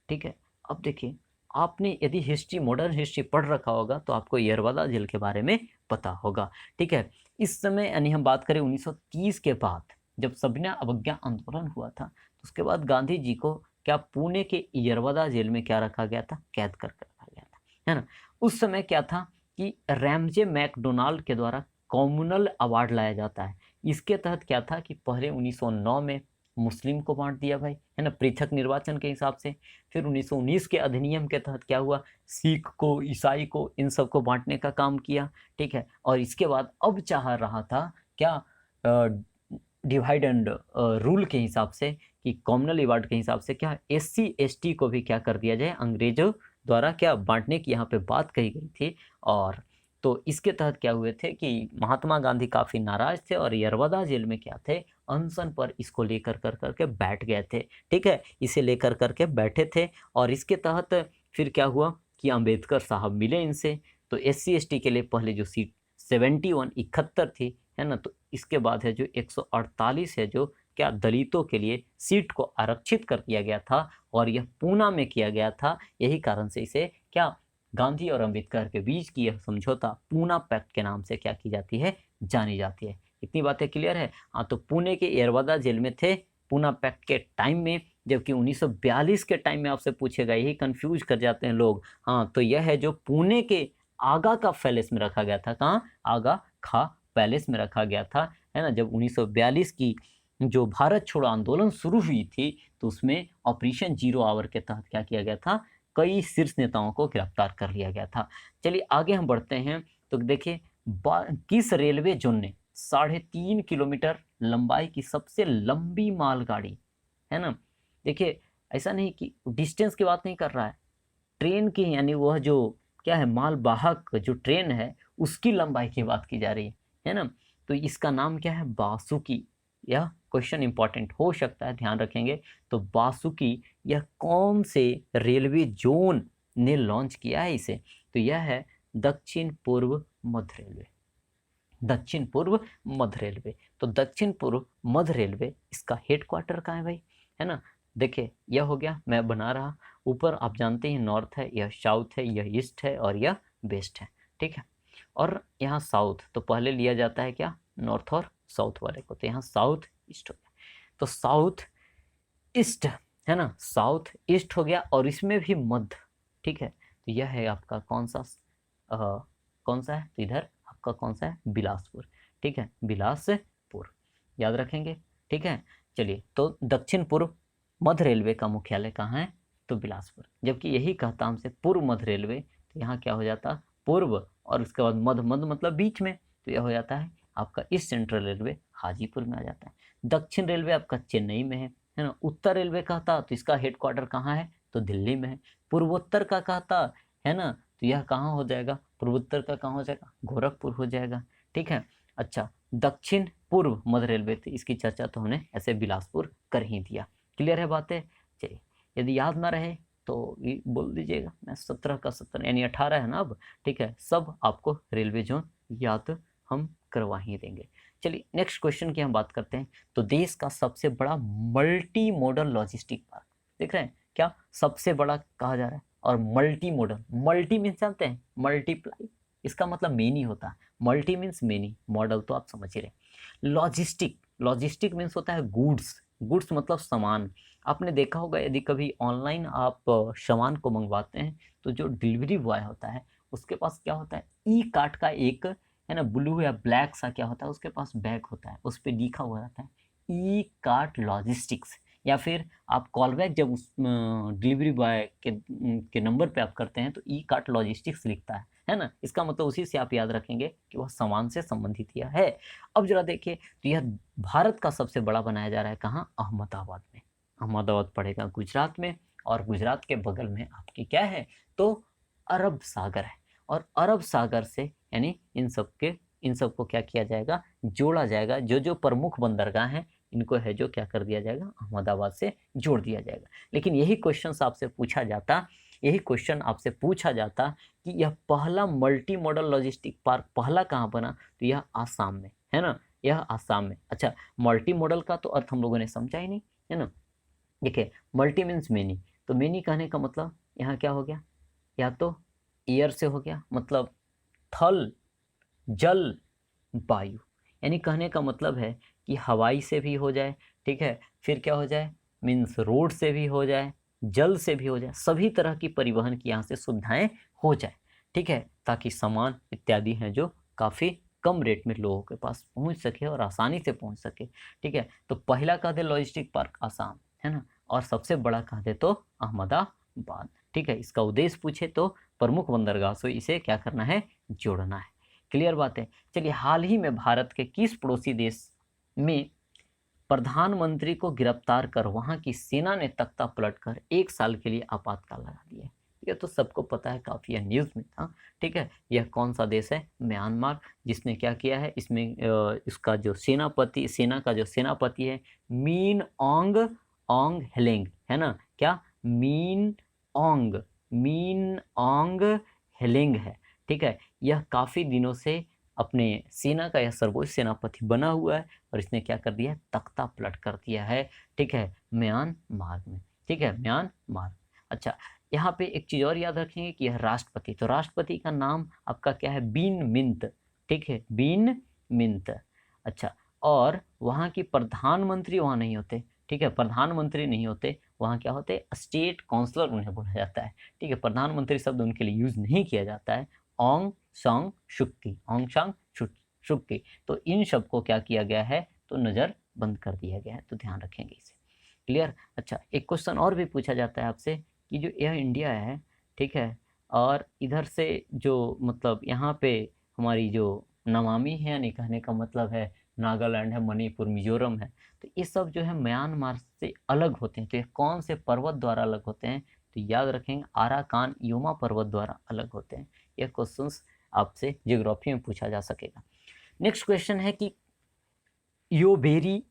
ठीक है, अब देखिए, आपने यदि हिस्ट्री, मॉडर्न हिस्ट्री पढ़ रखा होगा तो आपको यरवदा जेल के बारे में पता होगा। ठीक है, इस समय यानी हम बात करें 1930 के बाद, जब सविनय अवज्ञा आंदोलन हुआ था, तो उसके बाद गांधी जी को क्या पुणे के यरवदा जेल में क्या रखा गया था? कैद कर रखा गया था, है ना? उस समय क्या था कि रैमजे मैकडोनाल्ड के द्वारा कॉम्युनल अवार्ड लाया जाता है। इसके तहत क्या था कि पहले 1909 में मुस्लिम को बांट दिया भाई, है ना, पृथक निर्वाचन के हिसाब से। फिर 1919 के अधिनियम के तहत क्या हुआ? सिख को, ईसाई को, इन सबको बांटने का काम किया। ठीक है, और इसके बाद अब चाह रहा था क्या? डिवाइड एंड रूल के हिसाब से, कि कॉम्युनल अवार्ड के हिसाब से क्या एससी एसटी को भी क्या कर दिया जाए, अंग्रेजों द्वारा क्या बांटने की यहाँ पे बात कही गई थी। और तो इसके तहत क्या हुए थे कि महात्मा गांधी काफ़ी नाराज थे और यरवदा जेल में क्या थे? अनशन पर इसको लेकर कर करके बैठ गए थे। ठीक है, इसे लेकर करके बैठे थे, और इसके तहत फिर क्या हुआ कि अंबेडकर साहब मिले इनसे। तो एससी एसटी के लिए पहले जो सीट 71 71 थी, है ना, तो इसके बाद है जो 148 है, जो क्या दलितों के लिए सीट को आरक्षित कर दिया गया था, और यह पूना में किया गया था। यही कारण से इसे क्या, गांधी और अंबेडकर के बीच की यह समझौता पूना पैक्ट के नाम से क्या की जाती है? जानी जाती है। इतनी बातें क्लियर है? हाँ, तो पुणे के यरवदा जेल में थे पूना पैक्ट के टाइम में, जबकि 1942 के टाइम में आपसे पूछेगा, यही कंफ्यूज कर जाते हैं लोग। हाँ, तो यह है जो पुणे के आगा का पैलेस में रखा गया था। कहाँ? आगा खा पैलेस में रखा गया था, है ना। जब 1942 की जो भारत छोड़ो आंदोलन शुरू हुई थी, तो उसमें ऑपरेशन जीरो आवर के तहत क्या किया गया था? कई शीर्ष नेताओं को गिरफ्तार कर लिया गया था। चलिए आगे हम बढ़ते हैं। तो देखिए, किस रेलवे जोन ने 3.5 किलोमीटर लंबाई की सबसे लंबी मालगाड़ी, है ना, देखिए, ऐसा नहीं कि डिस्टेंस की बात नहीं कर रहा है, ट्रेन की, यानी वह जो क्या है, मालवाहक जो ट्रेन है, उसकी लंबाई की बात की जा रही है ना। तो इसका नाम क्या है? बासुकी। यह क्वेश्चन इंपॉर्टेंट हो सकता है, ध्यान रखेंगे। तो बासुकी, यह कौन से रेलवे जोन ने लॉन्च किया है इसे? तो यह है दक्षिण पूर्व मध्य रेलवे। दक्षिण पूर्व मध्य रेलवे। तो दक्षिण पूर्व मध्य रेलवे, इसका हेडक्वार्टर कहाँ है भाई, है ना। देखिए, यह हो गया, मैं बना रहा, ऊपर आप जानते हैं नॉर्थ है, यह साउथ है, यह ईस्ट है, और यह वेस्ट है। ठीक है, और यहाँ साउथ तो पहले लिया जाता है क्या? नॉर्थ और साउथ वाले को, तो यहाँ साउथ ईस्ट हो गया। तो साउथ ईस्ट, है ना, साउथ ईस्ट हो गया, और इसमें भी मध्य। ठीक है, तो यह है आपका कौन सा, कौन सा है? तो इधर आपका कौन सा है? बिलासपुर। ठीक है, बिलासपुर, याद रखेंगे। ठीक है, चलिए, तो दक्षिण पूर्व मध्य रेलवे का मुख्यालय कहाँ है? तो बिलासपुर। जबकि यही कहता हमसे पूर्व मध्य रेलवे, तो यहाँ क्या हो जाता? पूर्व, और उसके बाद मध्य, मध्य मतलब बीच में, तो यह हो जाता है आपका ईस्ट सेंट्रल रेलवे हाजीपुर में आ जाता है। दक्षिण रेलवे आपका चेन्नई में है ना। उत्तर रेलवे कहता तो इसका हेडक्वार्टर कहाँ है? तो दिल्ली में है। पूर्वोत्तर का कहता है ना, तो यह कहाँ हो जाएगा? पूर्वोत्तर का कहाँ हो जाएगा? गोरखपुर हो जाएगा। ठीक है। अच्छा, दक्षिण पूर्व मध्य रेलवे थी, इसकी चर्चा तो हमने ऐसे बिलासपुर कर ही दिया। क्लियर है बातें? चलिए, यदि याद ना रहे तो ये बोल दीजिएगा। मैं 17 का 17 यानी 18 है ना अब। ठीक है, सब आपको रेलवे जोन याद हम करवा ही देंगे। चलिए नेक्स्ट क्वेश्चन की हम बात करते हैं। तो देश का सबसे बड़ा मल्टी मॉडल लॉजिस्टिक पार्क, देख रहे हैं क्या? सबसे बड़ा कहा जा रहा है, और मल्टी मॉडल, मल्टी मीन्स जानते हैं? मल्टीप्लाई, इसका मतलब मेनी होता है। मल्टी मीन्स मेनी, मॉडल तो आप समझ ही रहे। लॉजिस्टिक, लॉजिस्टिक मीन्स होता है गुड्स, गुड्स मतलब सामान। आपने देखा होगा यदि कभी ऑनलाइन आप सामान को मंगवाते हैं, तो जो डिलीवरी बॉय होता है उसके पास क्या होता है? ई कार्ट का एक है ना, ब्लू या ब्लैक सा क्या होता है, उसके पास बैग होता है, उस पर लिखा हुआ रहता है ई कार्ट लॉजिस्टिक्स। या फिर आप कॉल बैक जब उस डिलीवरी बॉय के नंबर पे आप करते हैं, तो ई कार्ट लॉजिस्टिक्स लिखता है ना। इसका मतलब उसी से आप याद रखेंगे कि वह सामान से संबंधित यह है। अब जरा देखिए, तो यह भारत का सबसे बड़ा बनाया जा रहा है कहाँ? अहमदाबाद में। अहमदाबाद पड़ेगा गुजरात में, और गुजरात के बगल में आपकी क्या है? तो अरब सागर है। और अरब सागर से यानी इन सबको क्या किया जाएगा? जोड़ा जाएगा। जो जो प्रमुख बंदरगाह हैं इनको है जो क्या कर दिया जाएगा? अहमदाबाद से जोड़ दिया जाएगा। लेकिन यही क्वेश्चन आपसे पूछा जाता, यही क्वेश्चन आपसे पूछा जाता कि यह पहला मल्टी मॉडल लॉजिस्टिक पार्क पहला कहाँ बना? तो यह आसाम में है ना, यह आसाम में। अच्छा, मल्टी मॉडल का तो अर्थ हम लोगों ने समझा ही नहीं, है ना। देखिए, मल्टी मीन्स मेनी, तो मेनी कहने का मतलब यहाँ क्या हो गया? या तो एयर से हो गया, मतलब थल, जल, वायु। यानी कहने का मतलब है कि हवाई से भी हो जाए, ठीक है, फिर क्या हो जाए? मीन्स रोड से भी हो जाए, जल से भी हो जाए, सभी तरह की परिवहन की यहाँ से सुविधाएं हो जाए। ठीक है, ताकि सामान इत्यादि हैं जो काफ़ी कम रेट में लोगों के पास पहुँच सके और आसानी से पहुँच सके। ठीक है, तो पहला कह दे लॉजिस्टिक पार्क आसाम, है ना, और सबसे बड़ा कह दे तो अहमदाबाद। ठीक है, इसका उद्देश्य पूछे तो प्रमुख बंदरगाह से इसे क्या करना है? जोड़ना है। क्लियर बात है। चलिए, हाल ही में भारत के किस पड़ोसी देश में प्रधानमंत्री को गिरफ्तार कर वहां की सेना ने तख्ता पलटकर 1 साल के लिए आपातकाल लगा दिया है? ये तो सबको पता है, काफी यह न्यूज में था। ठीक है, यह कौन सा देश है? म्यांमार। जिसने क्या किया है इसमें? इसका जो सेनापति, सेना का जो सेनापति है मीन ऑन्ग ऑन्ग हेलेंग, है ना। क्या? ऑन्ग मीन ऑन्ग हेलेंग है। ठीक है, यह काफी दिनों से अपने सेना का यह सर्वोच्च सेनापति बना हुआ है, और इसने क्या कर दिया है? तख्ता पलट कर दिया है। ठीक है, म्यांमार में। ठीक है, म्यांमार। अच्छा, यहाँ पे एक चीज और याद रखेंगे कि यह राष्ट्रपति, तो राष्ट्रपति का नाम आपका क्या है? बीन मिंत। ठीक है, बीन मिंत। अच्छा, और वहाँ की प्रधानमंत्री वहाँ नहीं होते। ठीक है, प्रधानमंत्री नहीं होते वहाँ, क्या होते? स्टेट काउंसलर उन्हें बोला जाता है। ठीक है, प्रधानमंत्री शब्द उनके लिए यूज नहीं किया जाता है। ऑंग सांग शुक्की, ऑंग सांग शुक्की। तो इन शब्द को क्या किया गया है? तो नज़र बंद कर दिया गया है, तो ध्यान रखेंगे इसे। क्लियर? अच्छा, एक क्वेश्चन और भी पूछा जाता है आपसे कि जो एयर इंडिया है, ठीक है, और इधर से जो मतलब यहाँ पे हमारी जो नमामि है, यानी कहने का मतलब है नागालैंड है, मणिपुर, मिजोरम है, तो ये सब जो है म्यांमार से अलग होते हैं। तो ये कौन से पर्वत द्वारा अलग होते हैं? तो याद रखेंगे आराकान योमा पर्वत द्वारा अलग होते हैं। यह क्वेश्चंस आपसे ज्योग्राफी में पूछा जा सकेगा। नेक्स्ट क्वेश्चन है कि योवेरी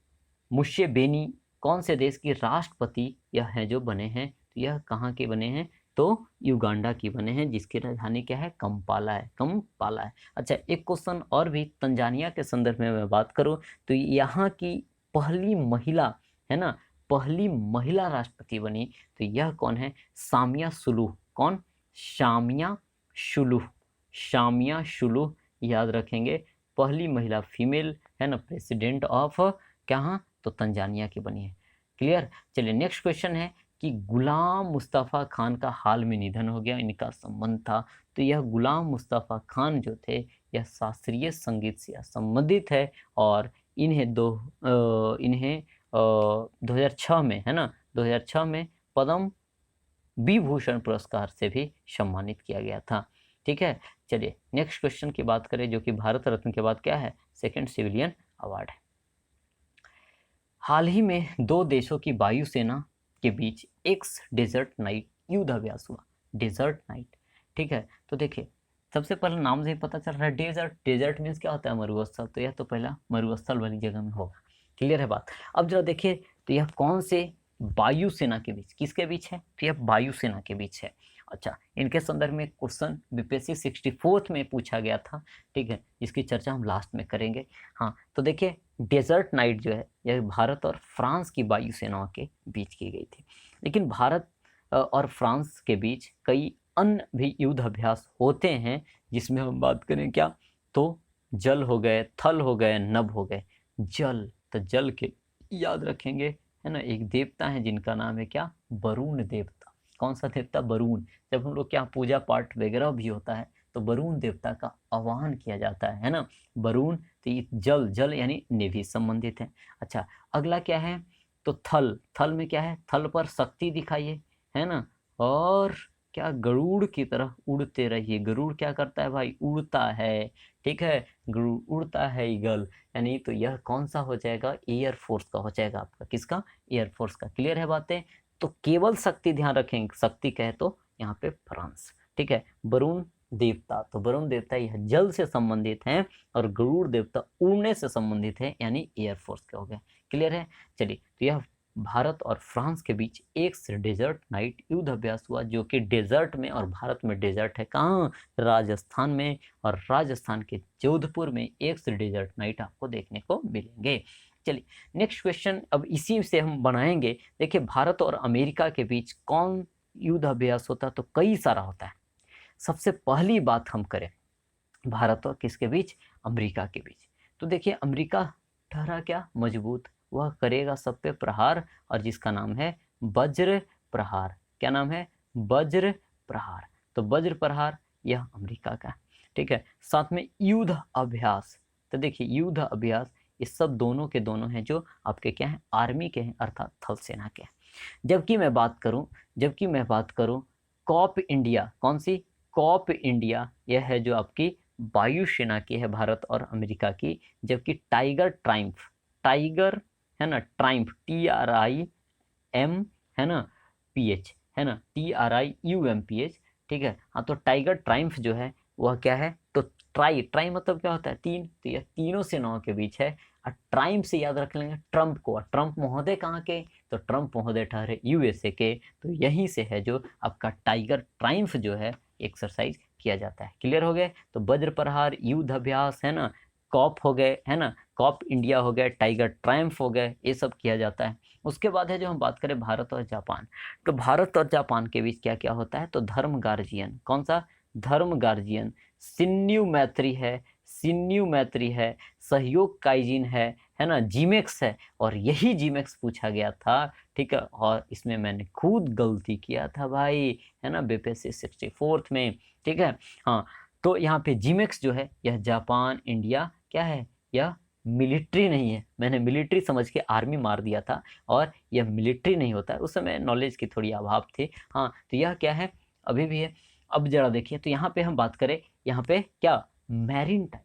मुसेवेनी कौन से देश की राष्ट्रपति यह हैं जो बने हैं? तो यह कहाँ के बने हैं? तो युगांडा की बने हैं, जिसकी राजधानी क्या है? कंपाला है, कंपाला है। अच्छा, एक क्वेश्चन और भी तंजानिया के संदर्भ में मैं बात करूं, तो यहाँ की पहली महिला, है ना, पहली महिला राष्ट्रपति बनी, तो यह कौन है? सामिया सुलूह। कौन? शामिया सुलूह, शामिया सुलूह। याद रखेंगे, पहली महिला फीमेल, है ना, प्रेसिडेंट ऑफ कहाँ? तो तंजानिया की बनी है। क्लियर? चलिए, नेक्स्ट क्वेश्चन है कि गुलाम मुस्तफ़ा खान का हाल में निधन हो गया, इनका संबंध था। तो यह गुलाम मुस्तफ़ा खान जो थे, यह शास्त्रीय संगीत से संबंधित है, और इन्हें 2006 में, है ना, 2006 में पद्म विभूषण पुरस्कार से भी सम्मानित किया गया था। ठीक है, चलिए नेक्स्ट क्वेश्चन की बात करें, जो कि भारत रत्न के बाद क्या है, सेकंड सिविलियन अवार्ड है। हाल ही में दो देशों की वायुसेना के बीच एक्स डेजर्ट नाइट युद्ध अभ्यास हुआ। डेजर्ट नाइट, ठीक है। तो देखिए, सबसे पहले नाम से ही पता चल रहा है डेजर्ट, डेजर्ट मीन्स क्या होता है, मरुस्थल, तो यह तो पहला मरुस्थल वाली जगह में होगा। क्लियर है बात। अब जरा देखिए, तो यह कौन से वायुसेना के बीच, किसके बीच है, तो यह वायुसेना के बीच है। अच्छा, इनके संदर्भ में क्वेश्चन बीपीएससी 64 में पूछा गया था, ठीक है, इसकी चर्चा हम लास्ट में करेंगे। हाँ, तो देखिए, डेजर्ट नाइट जो है यह भारत और फ्रांस की वायुसेनाओं के बीच की गई थी। लेकिन भारत और फ्रांस के बीच कई अन्य भी युद्ध अभ्यास होते हैं, जिसमें हम बात करें क्या, तो जल हो गए, थल हो गए, नभ हो गए। जल, तो जल के याद रखेंगे, है ना, एक देवता है जिनका नाम है क्या, वरुण देवता। कौन सा देवता, वरुण। जब हम लोग क्या पूजा पाठ वगैरह भी होता है तो वरुण देवता का आह्वान किया जाता है ना, वरुण। तो ये जल, जल यानी नेवी संबंधित है। अच्छा, अगला क्या है, तो थल, थल में क्या है, थल पर शक्ति दिखाइए, है ना, और क्या, गरुड़ की तरह उड़ते रहिए। गरुड़ क्या करता है भाई, उड़ता है, ठीक है, गरुड़ उड़ता है, ईगल, यानी तो यह कौन सा हो जाएगा, एयर फोर्स का हो जाएगा आपका, किसका, एयर फोर्स का। क्लियर है बातें। तो केवल शक्ति ध्यान रखेंगे, शक्ति कहे तो यहाँ पे फ्रांस, ठीक है। वरुण देवता, तो वरुण देवता यह जल से संबंधित हैं, और गरुड़ देवता उड़ने से संबंधित है, यानी एयर फोर्स के हो गए। क्लियर है। चलिए, तो यह भारत और फ्रांस के बीच एक डेजर्ट नाइट युद्ध अभ्यास हुआ, जो कि डेजर्ट में, और भारत में डेजर्ट है कहाँ, राजस्थान में, और राजस्थान के जोधपुर में एक डेजर्ट नाइट आपको देखने को मिलेंगे। चलिए नेक्स्ट क्वेश्चन, अब इसी से हम बनाएंगे। देखिए, भारत और अमेरिका के बीच कौन युद्ध अभ्यास होता है, तो कई सारा होता है। सबसे पहली बात हम करें, भारत और किसके बीच, अमेरिका के बीच। तो देखिए, अमेरिका ठहरा क्या, मजबूत, वह करेगा सब पे प्रहार, और जिसका नाम है वज्र प्रहार। क्या नाम है, वज्र प्रहार। तो वज्र प्रहार यह अमेरिका का, ठीक है। साथ में युद्ध अभ्यास, तो देखिए युद्ध अभ्यास, ये सब दोनों के दोनों हैं, जो आपके क्या हैं, आर्मी के हैं, अर्थात थल सेना के हैं। जबकि मैं बात करूं कॉप इंडिया, कौन सी, कॉप इंडिया, यह है जो आपकी वायुसेना की है, भारत और अमेरिका की। जबकि टाइगर ट्राइम्फ, टाइगर है ना, ट्राइम्फ, TRIM है ना, PH है ना, TRIUMPH, ठीक है। हाँ, तो टाइगर ट्राइम्फ जो है वह क्या है, तो ट्राई, ट्राई मतलब क्या होता है, तीन, तो यह तीनों सेनाओं के बीच है। और ट्राइम्फ से याद रख लेंगे ट्रंप को, और ट्रंप महोदय कहाँ के, तो ट्रंप महोदय ठहरे USA के, तो यहीं से है जो आपका टाइगर ट्राइम्फ जो है एक्सरसाइज किया जाता है। क्लियर हो गए। तो वज्र प्रहार, युद्ध अभ्यास, है ना, कॉप हो गए, है ना, कॉप इंडिया हो गए, टाइगर ट्रायम्फ हो गए, ये सब किया जाता है। उसके बाद है जो हम बात करें भारत और जापान, तो भारत और जापान के बीच क्या क्या होता है, तो धर्म गार्जियन, कौन सा, धर्म गार्जियन, सिन्यू मैत्री है, सिन्यू मैत्री है, सहयोग काइजिन है ना, जीमेक्स है, और यही जीमेक्स पूछा गया था, ठीक है। और इसमें मैंने खुद गलती किया था भाई, है ना, बीपीएससी 64 में, ठीक है। हाँ, तो यहाँ पे जीमेक्स जो है यह जापान इंडिया क्या है, यह मिलिट्री नहीं है। मैंने मिलिट्री समझ के आर्मी मार दिया था, और यह मिलिट्री नहीं होता है, उस समय नॉलेज की थोड़ी अभाव थी। हाँ, तो यह क्या है, अभी भी है। अब जरा देखिए, तो यहाँ पे हम बात करें, यहाँ पे क्या, मैरीन टाइम,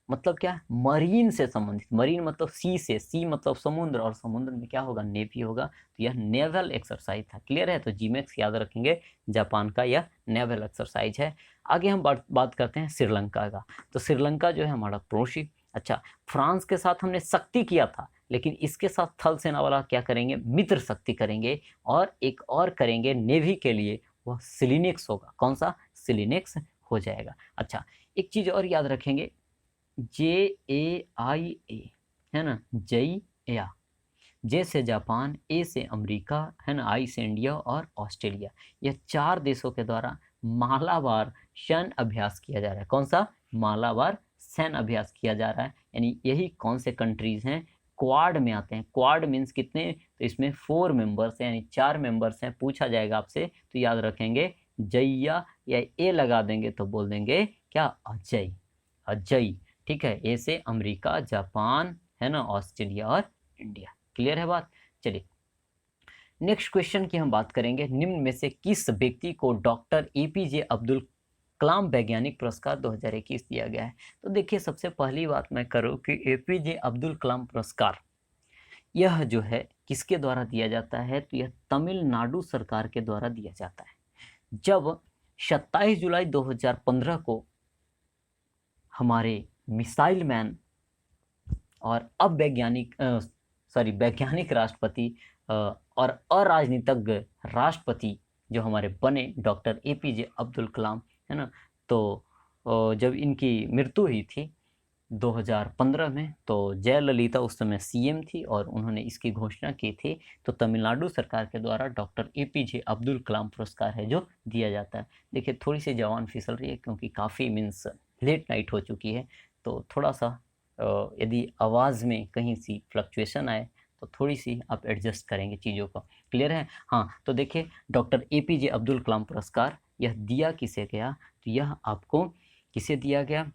मतलब क्या, मरीन से संबंधित, मरीन मतलब सी से, सी मतलब समुद्र, और समुद्र में क्या होगा, नेवी होगा, तो यह नेवल एक्सरसाइज था। क्लियर है। तो जीमेक्स याद रखेंगे, जापान का यह नेवल एक्सरसाइज है। आगे हम बात करते हैं श्रीलंका का, तो श्रीलंका जो है हमारा पड़ोसी। अच्छा, फ्रांस के साथ हमने शक्ति किया था, लेकिन इसके साथ थल सेना वाला क्या करेंगे, मित्र शक्ति करेंगे, और एक और करेंगे नेवी के लिए, वह सिलिनिक्स होगा। कौन सा, सिलिनिक्स हो जाएगा। अच्छा, एक चीज और याद रखेंगे, JAIA, है ना, जय या, जे से जापान, ए से अमेरिका, है ना, आई से इंडिया, और ऑस्ट्रेलिया, यह चार देशों के द्वारा मालाबार सैन्य अभ्यास किया जा रहा है। कौन सा, मालाबार सैन्य अभ्यास किया जा रहा है, यानी यही कौन से कंट्रीज हैं, क्वाड में आते हैं। क्वाड मीन्स कितने, तो इसमें 4 मेंबर्स हैं, यानी 4 मेंबर्स हैं। पूछा जाएगा आपसे तो याद रखेंगे जैया, या ए लगा देंगे तो बोल देंगे क्या, अजय, अजय, ठीक है। ए से अमेरिका, जापान, है ना, ऑस्ट्रेलिया और इंडिया। क्लियर है बात। चलिए नेक्स्ट क्वेश्चन की हम बात करेंगे, निम्न में से किस व्यक्ति को डॉक्टर एपीजे अब्दुल कलाम वैज्ञानिक पुरस्कार 2021 दिया गया है? तो देखिए, सबसे पहली बात मैं करूँ कि एपीजे अब्दुल कलाम पुरस्कार यह जो है किसके द्वारा दिया जाता है, तो यह तमिलनाडु सरकार के द्वारा दिया जाता है। जब 27 जुलाई 2015 को हमारे मिसाइल मैन और अब वैज्ञानिक राष्ट्रपति और अराजनीतिज्ञ राष्ट्रपति जो हमारे बने डॉक्टर एपीजे अब्दुल कलाम, है ना, तो जब इनकी मृत्यु हुई थी 2015 में, तो जयललिता उस समय सीएम थी और उन्होंने इसकी घोषणा की थी। तो तमिलनाडु सरकार के द्वारा डॉक्टर एपीजे अब्दुल कलाम पुरस्कार है जो दिया जाता है। देखिए, थोड़ी सी जवान फिसल रही है क्योंकि काफ़ी मीन्स लेट नाइट हो चुकी है, तो थोड़ा सा यदि आवाज़ में कहीं सी फ्लक्चुएशन आए तो थोड़ी सी आप एडजस्ट करेंगे चीज़ों को। क्लियर है? हाँ, तो देखिए, डॉक्टर एपीजे अब्दुल कलाम पुरस्कार यह दिया किसे गया, तो यह आपको किसे दिया गया,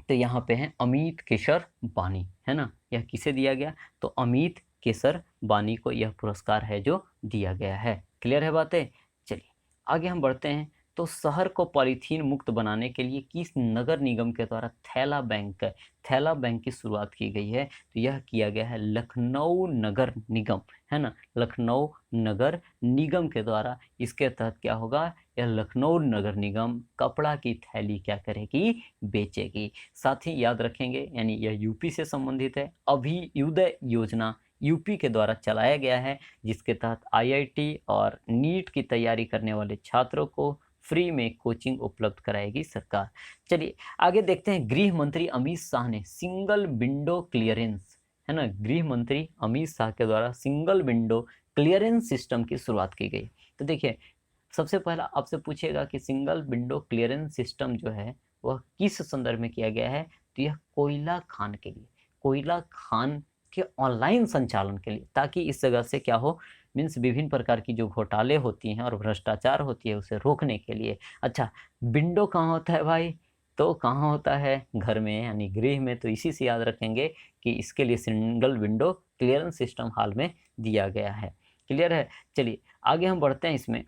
तो यहाँ पे है अमित केसर बानी, है ना। यह किसे दिया गया, तो अमित केसर बानी को यह पुरस्कार है जो दिया गया है। क्लियर है बातें? चलिए आगे हम बढ़ते हैं। तो शहर को पॉलीथीन मुक्त बनाने के लिए किस नगर निगम के द्वारा थैला बैंक की शुरुआत की गई है, तो यह किया गया है लखनऊ नगर निगम, है ना, लखनऊ नगर निगम के द्वारा। इसके तहत क्या होगा, यह लखनऊ नगर निगम कपड़ा की थैली क्या करेगी, बेचेगी। साथ ही याद रखेंगे, यानी यह यूपी से संबंधित है। अभियुदय योजना यूपी के द्वारा चलाया गया है, जिसके तहत आईआईटी और नीट की तैयारी करने वाले छात्रों को फ्री में कोचिंग उपलब्ध कराएगी सरकार। चलिए आगे देखते हैं। गृह मंत्री अमित शाह ने सिंगल विंडो क्लियरेंस, है ना, गृह मंत्री अमित शाह के द्वारा सिंगल विंडो क्लियरेंस सिस्टम की शुरुआत की गई। तो देखिए, सबसे पहला आपसे पूछेगा कि सिंगल विंडो क्लियरेंस सिस्टम जो है वह किस संदर्भ में किया गया है, तो यह कोयला खान के लिए, कोयला खान के ऑनलाइन संचालन के लिए, ताकि इस जगह से क्या हो, मीन्स विभिन्न प्रकार की जो घोटाले होती हैं और भ्रष्टाचार होती है उसे रोकने के लिए। अच्छा, विंडो कहाँ होता है भाई, तो कहाँ होता है, घर में, यानी गृह में। तो इसी से याद रखेंगे कि इसके लिए सिंगल विंडो क्लियरेंस सिस्टम हाल में दिया गया है। क्लियर है? चलिए आगे हम बढ़ते हैं इसमें।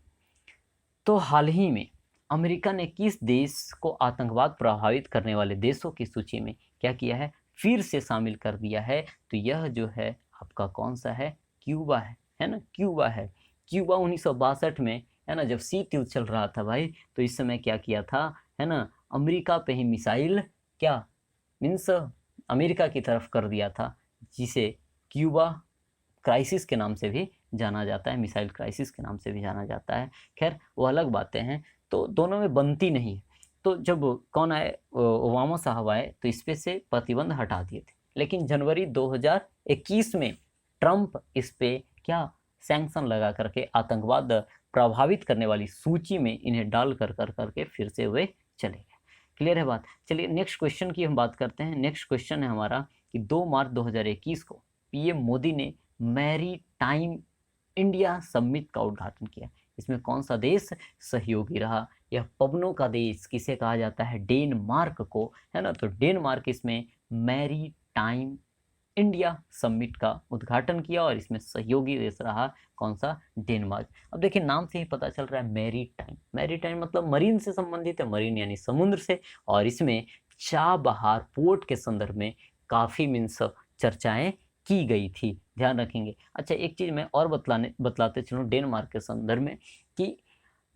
तो हाल ही में अमेरिका ने किस देश को आतंकवाद प्रभावित करने वाले देशों की सूची में क्या किया है, फिर से शामिल कर दिया है, तो यह जो है आपका कौन सा है, क्यूबा है ना, क्यूबा है। क्यूबा 1962 में, है ना, जब शीत युद्ध चल रहा था भाई, तो इस समय क्या किया था, है ना, अमेरिका पे ही मिसाइल क्या मीन्स अमेरिका की तरफ कर दिया था, जिसे क्यूबा क्राइसिस के नाम से भी जाना जाता है, मिसाइल क्राइसिस के नाम से भी जाना जाता है। खैर वो अलग बातें हैं, तो दोनों में बनती नहीं। तो जब कौन आए, ओबामा साहब आए, तो इस पे से प्रतिबंध हटा दिए थे। लेकिन जनवरी 2021 में ट्रंप इस पे क्या सैंक्शन लगा करके आतंकवाद प्रभावित करने वाली सूची में इन्हें डाल करके फिर से वे चले गए। क्लियर है बात? चलिए नेक्स्ट क्वेश्चन की हम बात करते हैं। नेक्स्ट क्वेश्चन है हमारा कि 2 मार्च 2021 को पीएम मोदी ने मैरी टाइम इंडिया समिट का उद्घाटन किया। इसमें कौन सा देश सहयोगी रहा? यह पवनों का देश किसे कहा जाता है, डेनमार्क को, है ना। तो डेनमार्क इसमें मैरी टाइम इंडिया समिट का उद्घाटन किया और इसमें सहयोगी देश रहा कौन सा, डेनमार्क। अब देखिए, नाम से ही पता चल रहा है मैरी टाइम मतलब मरीन से संबंधित है, मरीन यानी समुद्र से, और इसमें चाबहार पोर्ट के संदर्भ में काफ़ी मीन्स चर्चाएं की गई थी, ध्यान रखेंगे। अच्छा, एक चीज़ मैं और बतलाते चलूँ डेनमार्क के संदर्भ में, कि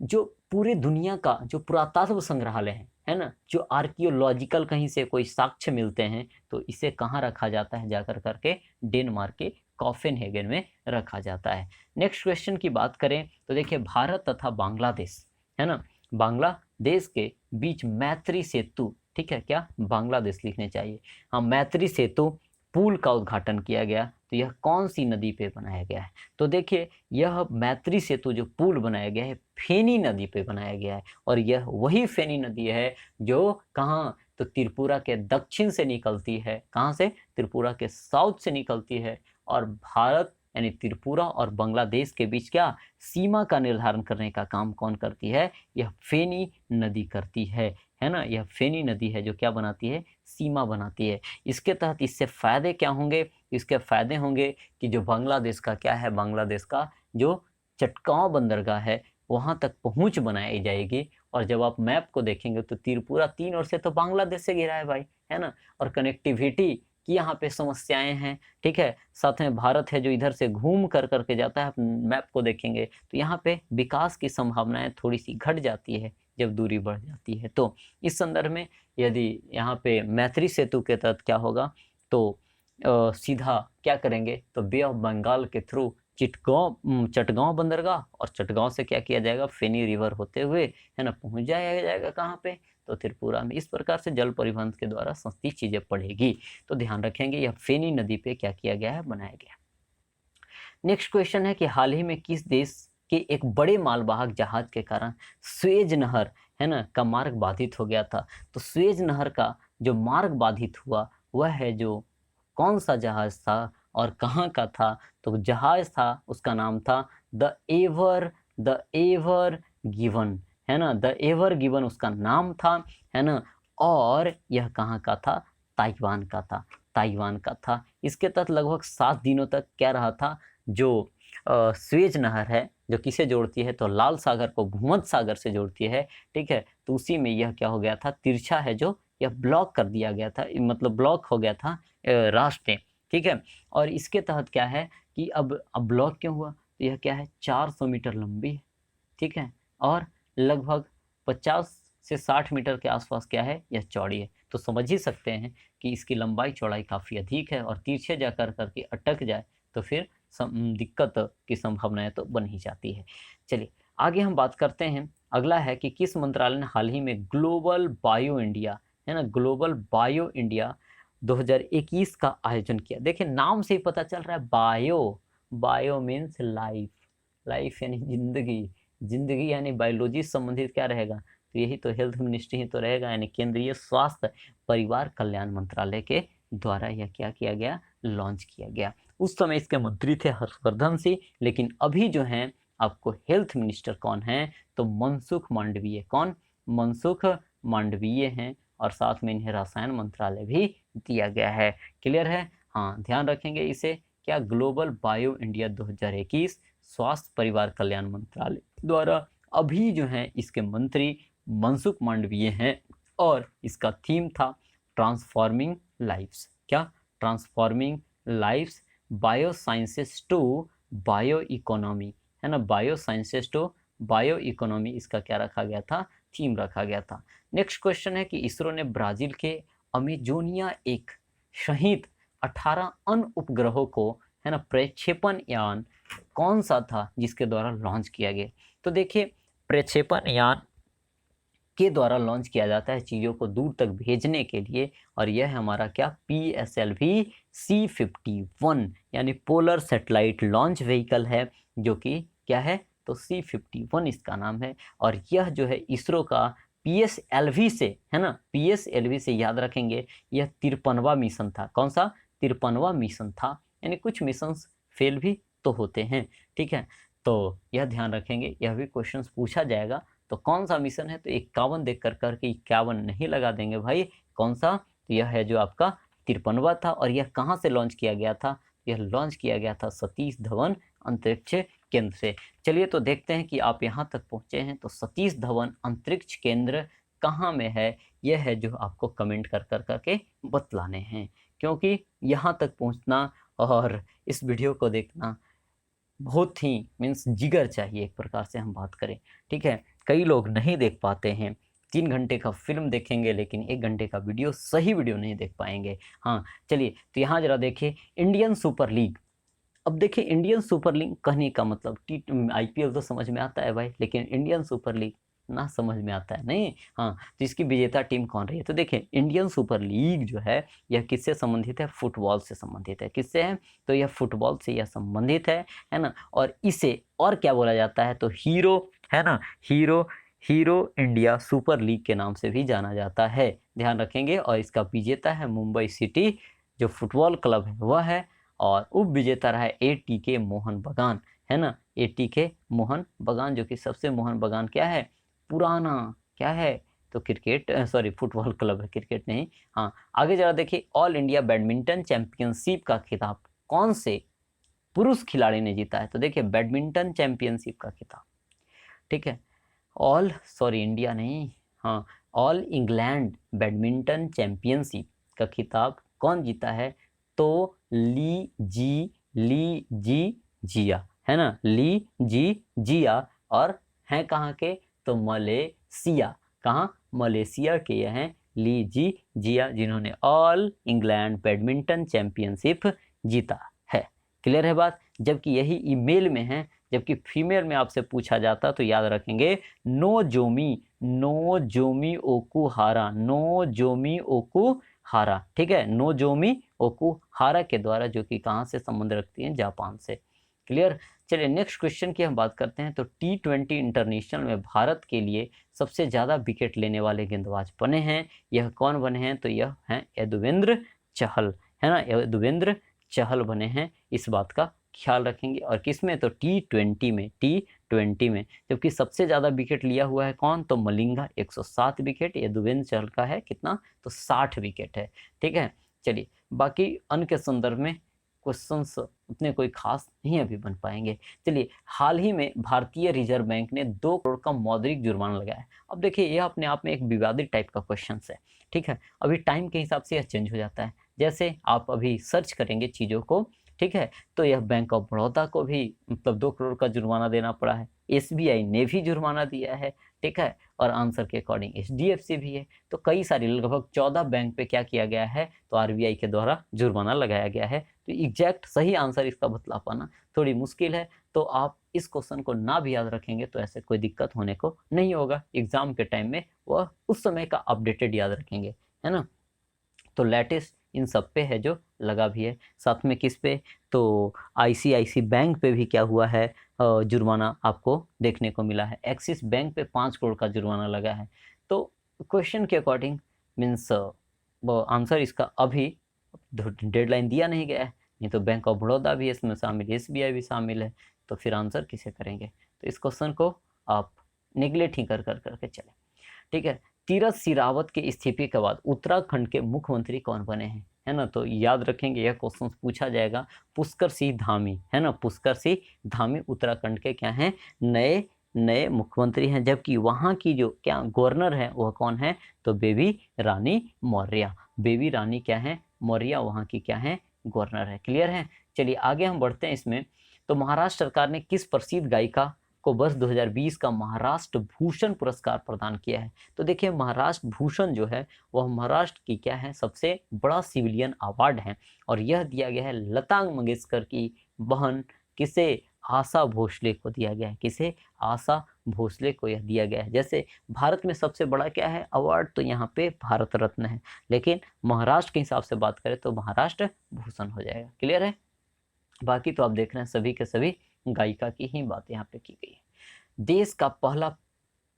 जो पूरी दुनिया का जो पुरातत्व संग्रहालय है ना, जो आर्कियोलॉजिकल कहीं से कोई साक्ष्य मिलते हैं, तो इसे कहाँ रखा जाता है, जाकर करके डेनमार्क के कोपेनहेगन में रखा जाता है। नेक्स्ट क्वेश्चन की बात करें तो देखिए, भारत तथा बांग्लादेश, है ना, बांग्लादेश के बीच मैत्री सेतु, ठीक है, क्या बांग्लादेश लिखने चाहिए, हाँ, मैत्री सेतु पुल का उद्घाटन किया गया। तो यह कौन सी नदी पे बनाया गया है, तो देखिए, यह मैत्री सेतु जो पुल बनाया गया है फेनी नदी पे बनाया गया है, और यह वही फेनी नदी है जो कहाँ, तो त्रिपुरा के दक्षिण से निकलती है, कहाँ से, त्रिपुरा के साउथ से निकलती है, और भारत यानी त्रिपुरा और बांग्लादेश के बीच क्या सीमा का निर्धारण करने का काम कौन करती है, यह फेनी नदी करती है ना। यह फेनी नदी है जो क्या बनाती है, सीमा बनाती है। इसके तहत इससे फ़ायदे क्या होंगे, इसके फ़ायदे होंगे कि जो बांग्लादेश का क्या है, बांग्लादेश का जो चटगांव बंदरगाह है वहाँ तक पहुँच बनाई जाएगी। और जब आप मैप को देखेंगे तो त्रिपुरा 3 ओर से तो बांग्लादेश से घिरा है भाई, है ना? और कनेक्टिविटी की यहाँ पे समस्याएँ हैं, ठीक है? साथ में भारत है जो इधर से घूम कर के जाता है, आप मैप को देखेंगे तो यहाँ पे विकास की संभावनाएँ थोड़ी-सी घट जाती है, जब दूरी बढ़ जाती है। तो इस संदर्भ में यदि यहाँ पे मैत्री सेतु के तहत क्या होगा, तो सीधा क्या करेंगे, तो बे ऑफ बंगाल के थ्रू चटगांव बंदरगाह, और चटगांव से क्या किया जाएगा, फेनी रिवर होते हुए, है ना, पहुंच जाया जाएगा कहाँ पे, तो त्रिपुरा में। इस प्रकार से जल परिवहन के द्वारा सस्ती चीजें पड़ेगी। तो ध्यान रखेंगे यह फेनी नदी पे क्या किया गया है, बनाया गया। नेक्स्ट क्वेश्चन है कि हाल ही में किस देश के एक बड़े मालवाहक जहाज के कारण स्वेज नहर, है ना, का मार्ग बाधित हो गया था। तो स्वेज नहर का जो मार्ग बाधित हुआ वह है जो कौन सा जहाज था और कहाँ का था, तो जहाज था उसका नाम था द एवर गिवन, है ना, द एवर गिवन उसका नाम था, है ना। और यह कहाँ का था, ताइवान का था, ताइवान का था। इसके तहत लगभग 7 दिनों तक क्या रहा था, जो स्वेज नहर है जो किसे जोड़ती है, तो लाल सागर को भूमध्य सागर से जोड़ती है, ठीक है। तो उसी में यह क्या हो गया था, तिरछा है जो यह ब्लॉक कर दिया गया था, मतलब ब्लॉक हो गया था रास्ते, ठीक है। और इसके तहत क्या है कि अब ब्लॉक क्यों हुआ, तो यह क्या है, 400 मीटर लंबी है, ठीक है, और लगभग 50 से 60 मीटर के आसपास क्या है, यह चौड़ी है। तो समझ ही सकते हैं कि इसकी लंबाई चौड़ाई काफ़ी अधिक है, और तिरछे जा करके अटक जाए तो फिर दिक्कत की संभावनाएं तो बन ही जाती है। चलिए आगे हम बात करते हैं। अगला है कि किस मंत्रालय ने हाल ही में ग्लोबल बायो इंडिया, है ना, ग्लोबल बायो इंडिया 2021 का आयोजन किया। देखिए नाम से ही पता चल रहा है, bio, bio means life, life यानी जिंदगी, जिंदगी यानी बायोलॉजी से संबंधित क्या रहेगा, तो यही तो हेल्थ मिनिस्ट्री ही तो रहेगा, यानी केंद्रीय स्वास्थ्य परिवार कल्याण मंत्रालय के द्वारा यह क्या किया गया, लॉन्च किया गया। उस समय इसके मंत्री थे हर्षवर्धन सिंह, लेकिन अभी जो हैं आपको हेल्थ मिनिस्टर कौन है, तो मनसुख मांडवीय। कौन, मनसुख मांडवीय हैं, और साथ में इन्हें रसायन मंत्रालय भी दिया गया है। क्लियर है, हाँ ध्यान रखेंगे इसे, क्या, ग्लोबल बायो इंडिया 2021 स्वास्थ्य परिवार कल्याण मंत्रालय द्वारा अभी जो है इसके मंत्री मनसुख मांडवीय हैं, और इसका थीम था ट्रांसफॉर्मिंग लाइफ्स। क्या, transforming lives, bio sciences to bio economy, है ना, bio sciences to bio economy, इसका क्या रखा गया था, थीम रखा गया था। नेक्स्ट क्वेश्चन है कि इसरो ने ब्राजील के अमेजोनिया एक सहित 18 अन्य उपग्रहों को, है ना, प्रक्षेपण यान कौन सा था जिसके द्वारा लॉन्च किया गया। तो देखिए प्रक्षेपण यान के द्वारा लॉन्च किया जाता है चीज़ों को दूर तक भेजने के लिए, और यह है हमारा क्या, PSLV C51 यानी पोलर सैटेलाइट लॉन्च व्हीकल है, जो कि क्या है, तो C51 इसका नाम है। और यह जो है इसरो का PSLV से, है ना, PSLV से याद रखेंगे, यह 53वां मिशन था। कौन सा, 53वां मिशन था, यानी कुछ मिशन फेल भी तो होते हैं, ठीक है। तो यह ध्यान रखेंगे, यह भी क्वेश्चन पूछा जाएगा। तो कौन सा मिशन है, तो 51 देख करके 51 नहीं लगा देंगे भाई, कौन सा, तो यह है जो आपका 53वां था। और यह कहाँ से लॉन्च किया गया था, यह लॉन्च किया गया था सतीश धवन अंतरिक्ष केंद्र से। चलिए तो देखते हैं कि आप यहाँ तक पहुँचे हैं, तो सतीश धवन अंतरिक्ष केंद्र कहाँ में है, यह है जो आपको कमेंट कर करके बतलाने हैं, क्योंकि यहाँ तक पहुँचना और इस वीडियो को देखना बहुत ही मीन्स जिगर चाहिए, एक प्रकार से हम बात करें, ठीक है। कई लोग नहीं देख पाते हैं, 3 घंटे का फिल्म देखेंगे लेकिन 1 घंटे का वीडियो, सही वीडियो नहीं देख पाएंगे। हाँ चलिए, तो यहाँ जरा देखिए इंडियन सुपर लीग। अब देखिए इंडियन सुपर लीग कहने का मतलब IPL तो समझ में आता है भाई, लेकिन इंडियन सुपर लीग ना समझ में आता है नहीं। हाँ, तो इसकी विजेता टीम कौन रही है, तो देखिए इंडियन सुपर लीग जो है यह किससे संबंधित है, फुटबॉल से संबंधित है। किससे है, तो यह फुटबॉल से यह संबंधित है ना। और इसे और क्या बोला जाता है, तो हीरो, है ना, hero, hero India super league के नाम से भी जाना जाता है, ध्यान रखेंगे। और इसका विजेता है मुंबई सिटी जो फुटबॉल क्लब है वह है, और उप विजेता रहा है ATK मोहन बगान, है ना, ATK मोहन बगान, जो कि सबसे मोहन बगान क्या है, पुराना क्या है, तो क्रिकेट, सॉरी फुटबॉल क्लब है, क्रिकेट नहीं। हाँ आगे जरा देखिए, ऑल इंडिया बैडमिंटन चैंपियनशिप का खिताब कौन से पुरुष खिलाड़ी ने जीता है? तो देखिए बैडमिंटन चैंपियनशिप का खिताब, ठीक है, इंडिया नहीं, हाँ, ऑल इंग्लैंड बैडमिंटन चैंपियनशिप का खिताब कौन जीता है? तो ली जी जिया, है ना, ली जी जिया, और हैं कहाँ के? तो मलेशिया, कहाँ? मलेशिया के यह हैं ली जी जिया, जिन्होंने ऑल इंग्लैंड बैडमिंटन चैंपियनशिप जीता है। क्लियर है बात? जबकि यही ईमेल में है, जबकि फीमेल में आपसे पूछा जाता तो याद रखेंगे नोजोमी ओकुहारा, ठीक है, नोजोमी ओकुहारा के द्वारा, जो कि कहाँ से संबंध रखती हैं? जापान से। क्लियर? चलिए नेक्स्ट क्वेश्चन की हम बात करते हैं। तो T20 इंटरनेशनल में भारत के लिए सबसे ज़्यादा विकेट लेने वाले गेंदबाज बने हैं, यह कौन बने हैं? तो यह हैं यजुवेंद्र चहल, है ना, यजुवेंद्र चहल बने हैं, इस बात का ख्याल रखेंगे। और किस में? तो T20 में, जबकि सबसे ज़्यादा विकेट लिया हुआ है कौन? तो मलिंगा 107 विकेट, यजुवेंद्र चहल का है कितना? तो 60 विकेट है, ठीक है। चलिए बाकी अन्य के संदर्भ में क्वेश्चंस उतने कोई खास नहीं अभी बन पाएंगे। चलिए, हाल ही में भारतीय रिजर्व बैंक ने 2 करोड़ का मौद्रिक जुर्माना लगाया। अब देखिए यह अपने आप में एक विवादित टाइप का क्वेश्चन है, ठीक है। अभी टाइम के हिसाब से यह चेंज हो जाता है, जैसे आप अभी सर्च करेंगे चीज़ों को, ठीक है, तो यह बैंक ऑफ बड़ौदा को भी मतलब 2 करोड़ का जुर्माना देना पड़ा है, SBI ने भी जुर्माना दिया है, ठीक है, और आंसर के अकॉर्डिंग HDFC भी है। तो कई सारी लगभग 14 बैंक पे क्या किया गया है? तो RBI के द्वारा जुर्माना लगाया गया है। तो एग्जैक्ट सही आंसर इसका बतला पाना थोड़ी मुश्किल है, तो आप इस क्वेश्चन को ना भी याद रखेंगे तो ऐसे कोई दिक्कत होने को नहीं होगा। एग्जाम के टाइम में वह उस समय का अपडेटेड याद रखेंगे, है ना। तो लेटेस्ट इन सब पे है जो लगा भी है। साथ में किस पे? तो ICICI बैंक पे भी क्या हुआ है? जुर्माना आपको देखने को मिला है। एक्सिस बैंक पे 5 करोड़ का जुर्माना लगा है। तो क्वेश्चन के अकॉर्डिंग मीन्स आंसर इसका अभी डेडलाइन दिया नहीं गया है, नहीं तो बैंक ऑफ बड़ौदा भी इसमें शामिल है, SBI भी शामिल है, तो फिर आंसर किसे करेंगे? तो इस क्वेश्चन को आप निगलेक्ट ही कर करके चले, ठीक है। तीरथ सिंह रावत के इस्तीफे के बाद उत्तराखंड के मुख्यमंत्री कौन बने हैं? है ना, तो याद रखेंगे यह क्वेश्चन पूछा जाएगा। पुष्कर सिंह धामी, है ना, पुष्कर सिंह धामी उत्तराखंड के क्या हैं? नए मुख्यमंत्री हैं। जबकि वहाँ की जो क्या गवर्नर है वह कौन है? तो बेबी रानी मौर्य, बेबी रानी क्या है? मौर्य वहाँ की क्या है? गवर्नर है। क्लियर है? चलिए आगे हम बढ़ते हैं इसमें। तो महाराष्ट्र सरकार ने किस प्रसिद्ध गायिका को वर्ष 2020 का महाराष्ट्र भूषण पुरस्कार प्रदान किया है? तो देखिए महाराष्ट्र भूषण जो है वह महाराष्ट्र की क्या है? सबसे बड़ा सिविलियन अवार्ड है, और यह दिया गया है लता मंगेशकर की बहन किसे? आशा भोसले को दिया गया है। किसे? आशा भोसले को यह दिया गया है। जैसे भारत में सबसे बड़ा क्या है अवार्ड? तो यहाँ पे भारत रत्न है, लेकिन महाराष्ट्र के हिसाब से बात करें तो महाराष्ट्र भूषण हो जाएगा। क्लियर है? बाकी तो आप देख रहे हैं सभी के सभी गायिका की ही बात यहाँ पे की गई है। देश का पहला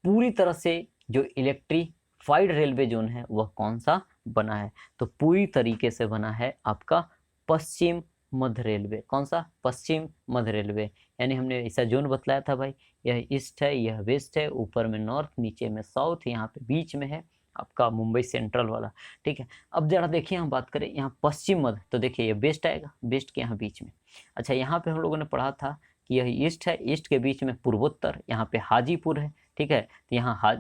पूरी तरह से जो इलेक्ट्रीफाइड रेलवे जोन है वह कौन सा बना है? तो पूरी तरीके से बना है आपका पश्चिम मध्य रेलवे। कौन सा? पश्चिम मध्य रेलवे। यानी हमने ऐसा जोन बतलाया था भाई, यह ईस्ट है, यह वेस्ट है, ऊपर में नॉर्थ, नीचे में साउथ, यहाँ पे बीच में है आपका मुंबई सेंट्रल वाला, ठीक है। अब जरा देखिए हम बात करें यहाँ पश्चिम मध्य, तो देखिए ये वेस्ट आएगा, वेस्ट के यहाँ बीच में। अच्छा, यहाँ पे हम लोगों ने पढ़ा था कि यह ईस्ट है, ईस्ट के बीच में पूर्वोत्तर, यहाँ पे हाजीपुर है, ठीक है। तो यहाँ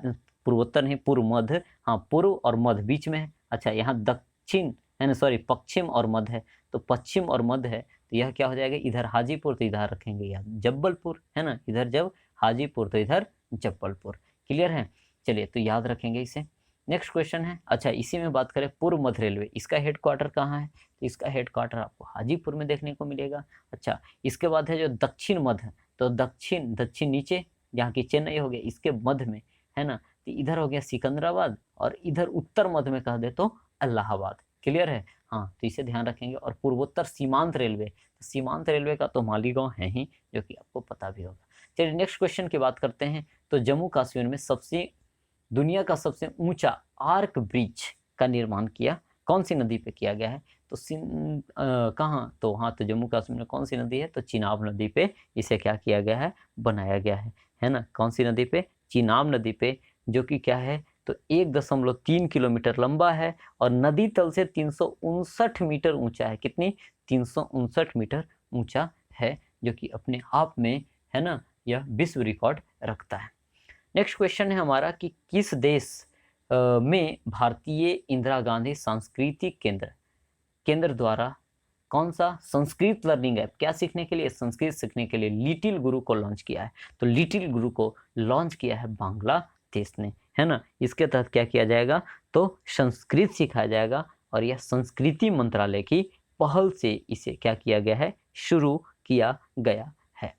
पूर्वोत्तर नहीं, पूर्व मध्य, हाँ पूर्व और मध्य बीच में है। अच्छा, यहाँ दक्षिण है ना, सॉरी पश्चिम और मध्य है, तो पश्चिम और मध्य है, तो यह क्या हो जाएगा? इधर हाजीपुर, तो इधर रखेंगे यहाँ जब्बलपुर, है ना, इधर जब हाजीपुर तो इधर जब्बलपुर। क्लियर है? चलिए तो याद रखेंगे इसे। नेक्स्ट क्वेश्चन है, अच्छा इसी में बात करें पूर्व मध्य रेलवे, इसका हेडक्वार्टर कहाँ है? तो इसका हेडक्वार्टर आपको हाजीपुर में देखने को मिलेगा। अच्छा, इसके बाद है जो दक्षिण मध्य, तो दक्षिण नीचे जहाँ की चेन्नई हो गया, इसके मध्य में, है ना, तो इधर हो गया सिकंदराबाद, और इधर उत्तर मध्य में कह दे तो इलाहाबाद। क्लियर है? हाँ, तो इसे ध्यान रखेंगे। और पूर्वोत्तर सीमांत रेलवे, तो सीमांत रेलवे का तो मालीगांव है ही, जो कि आपको पता भी होगा। चलिए नेक्स्ट क्वेश्चन की बात करते हैं। तो जम्मू कश्मीर में दुनिया का सबसे ऊंचा आर्क ब्रिज का निर्माण किया कौन सी नदी पे किया गया है? तो कहाँ? तो हाँ, तो जम्मू कश्मीर में कौन सी नदी है? तो चिनाब नदी पे इसे क्या किया गया है? बनाया गया है ना। कौन सी नदी पे? चिनाब नदी पे, जो कि क्या है? तो 1.3 किलोमीटर लंबा है, और नदी तल से 359 मीटर ऊंचा है। कितनी? 359 मीटर ऊंचा है जो कि अपने आप में, है ना, यह विश्व रिकॉर्ड रखता है। नेक्स्ट क्वेश्चन है हमारा कि किस देश में भारतीय इंदिरा गांधी सांस्कृतिक केंद्र द्वारा कौन सा संस्कृत लर्निंग ऐप, क्या सीखने के लिए, संस्कृत सीखने के लिए लिटिल गुरु को लॉन्च किया है। तो लिटिल गुरु को लॉन्च किया है बांग्लादेश ने, है ना। इसके तहत क्या किया जाएगा, तो संस्कृत सिखाया जाएगा और यह संस्कृति मंत्रालय की पहल से इसे क्या किया गया है, शुरू किया गया है।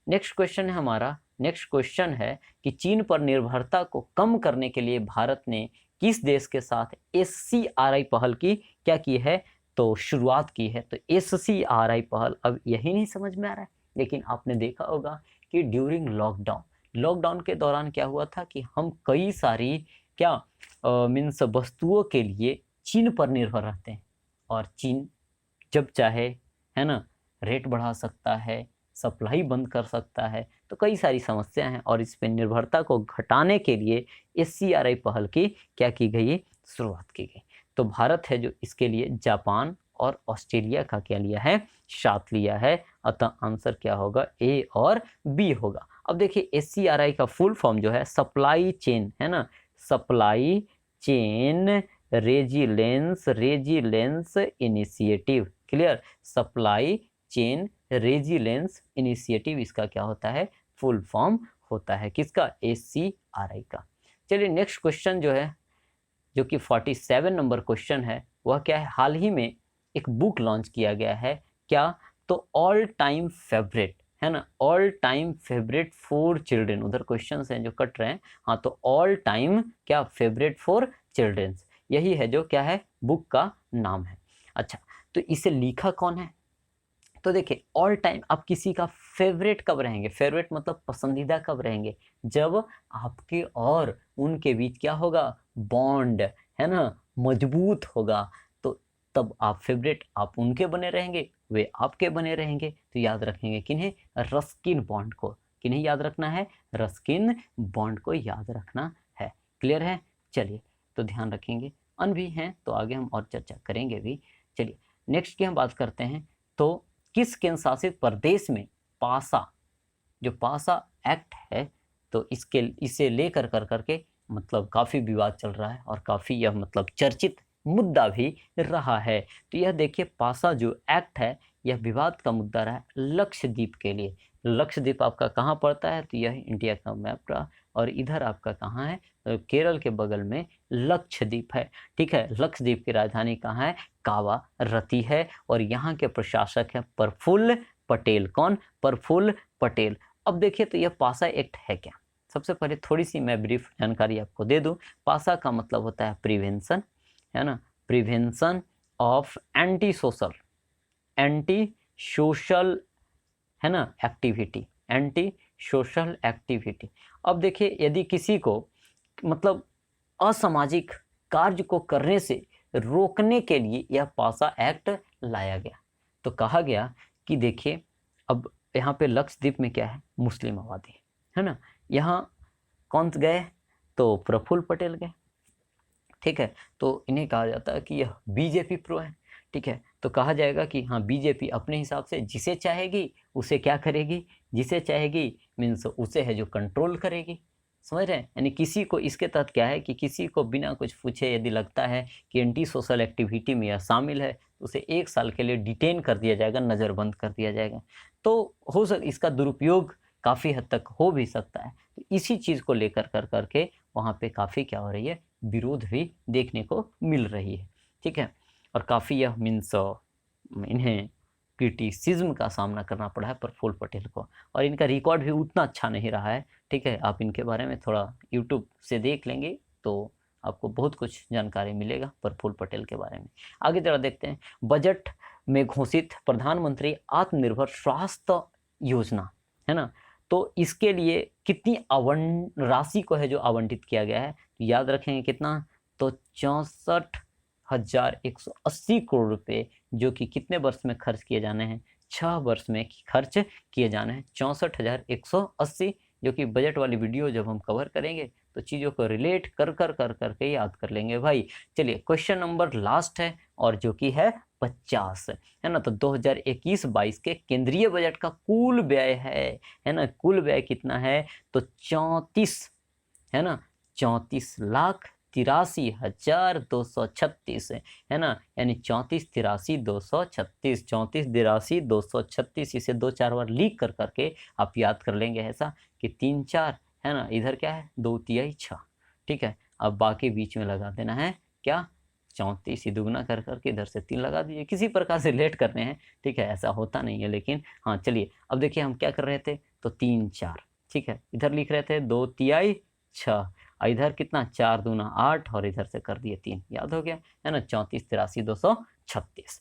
नेक्स्ट क्वेश्चन है हमारा, नेक्स्ट क्वेश्चन है कि चीन पर निर्भरता को कम करने के लिए भारत ने किस देश के साथ SCRI पहल की क्या की है, तो शुरुआत की है। तो SCRI पहल, अब यही नहीं समझ में आ रहा है, लेकिन आपने देखा होगा कि ड्यूरिंग लॉकडाउन के दौरान क्या हुआ था कि हम कई सारी क्या मीन्स वस्तुओं के लिए चीन पर निर्भर रहते हैं, और चीन जब चाहे, है ना, रेट बढ़ा सकता है, सप्लाई बंद कर सकता है, तो कई सारी समस्या हैं, और इस पर निर्भरता को घटाने के लिए SCRI पहल की क्या की गई, शुरुआत की गई। तो भारत है जो इसके लिए जापान और ऑस्ट्रेलिया का क्या लिया है, साथ लिया है। अतः आंसर क्या होगा, A और B होगा। अब देखिए SCRI का फुल फॉर्म जो है सप्लाई चेन, है ना, supply chain resilience initiative, clear, supply chain resilience initiative, इसका क्या होता है, फुल फॉर्म होता है, किसका, SCRI का। चलिए नेक्स्ट क्वेश्चन जो है, जो कि 47 नंबर क्वेश्चन है, वह क्या है, हाल ही में एक बुक लॉन्च किया गया है, क्या, तो ऑल टाइम फेवरेट, है ना, all time favourite for children, उधर क्वेश्चंस हैं जो कट रहे हैं, हाँ, तो ऑल टाइम क्या फेवरेट फॉर चिल्ड्रेंस, यही है जो क्या है, बुक का नाम है। अच्छा, तो इसे लिखा कौन है, तो देखिए ऑल टाइम आप किसी का फेवरेट कब रहेंगे, फेवरेट मतलब पसंदीदा कब रहेंगे, जब आपके और उनके बीच क्या होगा, बॉन्ड, है ना, मजबूत होगा, तो तब आप फेवरेट, आप उनके बने रहेंगे, वे आपके बने रहेंगे। तो याद रखेंगे किन्हें, रस्किन बॉन्ड को, किन्हें याद रखना है, रस्किन बॉन्ड को याद रखना है। क्लियर है, चलिए तो ध्यान रखेंगे। अन्य भी हैं तो आगे हम और चर्चा करेंगे भी। चलिए नेक्स्ट की हम बात करते हैं, तो किस केंद्र शासित प्रदेश में जो पासा एक्ट है, तो इसे लेकर करके मतलब काफ़ी विवाद चल रहा है, और काफ़ी यह मतलब चर्चित मुद्दा भी रहा है। तो यह देखिए पासा जो एक्ट है, यह विवाद का मुद्दा रहा है लक्षद्वीप के लिए। लक्षद्वीप आपका कहाँ पड़ता है, तो यह इंडिया का मैप रहा, और इधर आपका कहाँ है, तो केरल के बगल में लक्षद्वीप है। ठीक है, लक्षद्वीप की राजधानी कहाँ है, कावारती है, और यहाँ के प्रशासक है प्रफुल्ल पटेल। कौन, प्रफुल्ल पटेल। अब देखिए तो यह पासा एक्ट है क्या, सबसे पहले थोड़ी सी मैं ब्रीफ जानकारी आपको दे दूं। पासा का मतलब होता है प्रिवेंशन, है ना, प्रिवेंशन ऑफ एंटी सोशल, है ना, एक्टिविटी, एंटी सोशल एक्टिविटी। अब देखिए यदि किसी को मतलब असामाजिक कार्य को करने से रोकने के लिए यह पासा एक्ट लाया गया। तो कहा गया कि देखिए अब यहाँ पे लक्षद्वीप में क्या है, मुस्लिम आबादी है ना, यहाँ कौन गए, तो प्रफुल्ल पटेल गए। ठीक है, तो इन्हें कहा जाता है कि यह बीजेपी प्रो है। ठीक है, तो कहा जाएगा कि हाँ बीजेपी अपने हिसाब से जिसे चाहेगी उसे क्या करेगी, जिसे चाहेगी मीन्स उसे है जो कंट्रोल करेगी। समझ रहे हैं, यानी किसी को इसके तहत क्या है कि किसी को बिना कुछ पूछे यदि लगता है कि एंटी सोशल एक्टिविटी में यह शामिल है, तो उसे 1 साल के लिए डिटेन कर दिया जाएगा, नज़रबंद कर दिया जाएगा। तो हो सकता इसका दुरुपयोग काफ़ी हद तक हो भी सकता है। तो इसी चीज़ को लेकर करके वहाँ पे काफ़ी क्या हो रही है, विरोध भी देखने को मिल रही है। ठीक है, और काफ़ी यह मीन्स इन्हें क्रिटिसिज्म का सामना करना पड़ा है प्रफुल्ल पटेल को, और इनका रिकॉर्ड भी उतना अच्छा नहीं रहा है। ठीक है, आप इनके बारे में थोड़ा यूट्यूब से देख लेंगे तो आपको बहुत कुछ जानकारी मिलेगा प्रफुल्ल पटेल के बारे में। आगे जरा देखते हैं, बजट में घोषित प्रधानमंत्री आत्मनिर्भर स्वास्थ्य योजना, है ना, तो इसके लिए कितनी राशि को है जो आवंटित किया गया है, तो याद रखेंगे कितना, तो 64,180 करोड़ रुपए, जो कि कितने वर्ष में खर्च किए जाने हैं, 6 वर्ष में खर्च किए जाने हैं 64,180, जो कि बजट वाली वीडियो जब हम कवर करेंगे तो चीज़ों को रिलेट कर करके याद कर लेंगे भाई। चलिए क्वेश्चन नंबर लास्ट है, और जो कि है 50 है ना। तो 2021-22 के केंद्रीय बजट का कुल व्यय है ना, कुल व्यय कितना है तो 34 है ना, 34,83,236 है ना, यानी 34,83,236, 34,83,236 इसे 2-4 बार लीक कर करके आप याद कर लेंगे ऐसा कि 3-4 है ना, इधर क्या है 2 तिहाई 6, ठीक है। अब बाकी बीच में लगा देना है क्या 34 ही दुगना कर करके इधर से 3 लगा दीजिए, किसी प्रकार से लेट करने हैं, ठीक है। ऐसा होता नहीं है लेकिन हाँ चलिए, अब देखिए हम क्या कर रहे थे तो 3-4, ठीक है, इधर लिख रहे थे 2 तिहाई 6, इधर कितना 4 दूना 8 और इधर से कर दिए 3, याद हो गया है ना। 34,83,236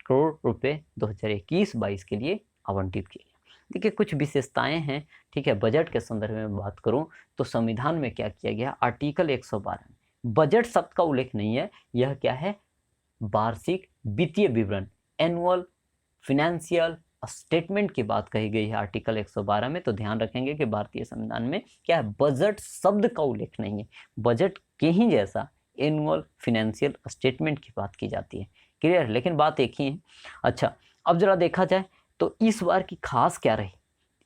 करोड़ रुपए 2021-22 के लिए आवंटित किए। देखिए कुछ विशेषताएं हैं, ठीक है। बजट के संदर्भ में बात करूं तो संविधान में क्या किया गया, आर्टिकल 112 में बजट शब्द का उल्लेख नहीं है, यह क्या है वार्षिक वित्तीय विवरण, एनुअल फिनेंशियल स्टेटमेंट की बात कही गई है आर्टिकल 112 में। तो ध्यान रखेंगे कि भारतीय संविधान में क्या है बजट शब्द का उल्लेख नहीं है, बजट के ही जैसा एनुअल फिनेंशियल स्टेटमेंट की बात की जाती है, क्लियर। लेकिन बात एक ही है। अच्छा अब जरा देखा जाए तो इस बार की खास क्या रही,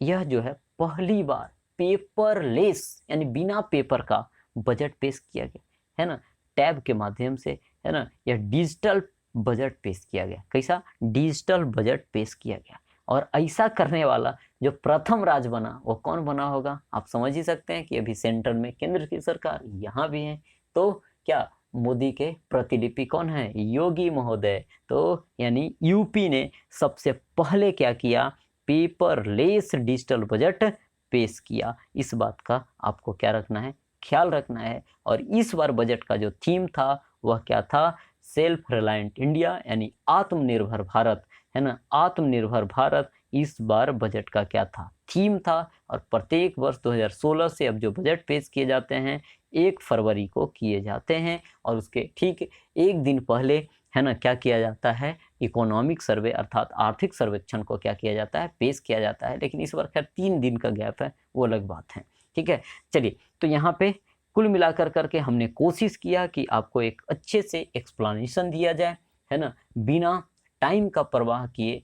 यह जो है पहली बार पेपरलेस यानी बिना पेपर का बजट पेश किया गया है ना, टैब के माध्यम से है ना, यह डिजिटल बजट पेश किया गया। कैसा डिजिटल बजट पेश किया गया, और ऐसा करने वाला जो प्रथम राज्य बना वो कौन बना होगा, आप समझ ही सकते हैं कि अभी सेंट्रल में केंद्र की सरकार यहाँ भी है, तो क्या मोदी के प्रतिलिपि कौन है, योगी महोदय। तो यानी यूपी ने सबसे पहले क्या किया, पेपरलेस डिजिटल बजट पेश किया। इस बात का आपको क्या रखना है, ख्याल रखना है। और इस बार बजट का जो थीम था वह क्या था, सेल्फ रिलायंट इंडिया यानी आत्मनिर्भर भारत है ना, आत्मनिर्भर भारत इस बार बजट का क्या था, थीम था। और प्रत्येक वर्ष 2016 से अब जो बजट पेश किए जाते हैं 1 फरवरी को किए जाते हैं, और उसके ठीक एक दिन पहले है ना क्या किया जाता है, इकोनॉमिक सर्वे अर्थात आर्थिक सर्वेक्षण को क्या किया जाता है, पेश किया जाता है। लेकिन इस बार खैर 3 दिन का गैप है, वो अलग बात है, ठीक है। चलिए तो यहाँ पे कुल मिलाकर करके हमने कोशिश किया कि आपको एक अच्छे से एक्सप्लेनेशन दिया जाए है ना, बिना टाइम का परवाह किए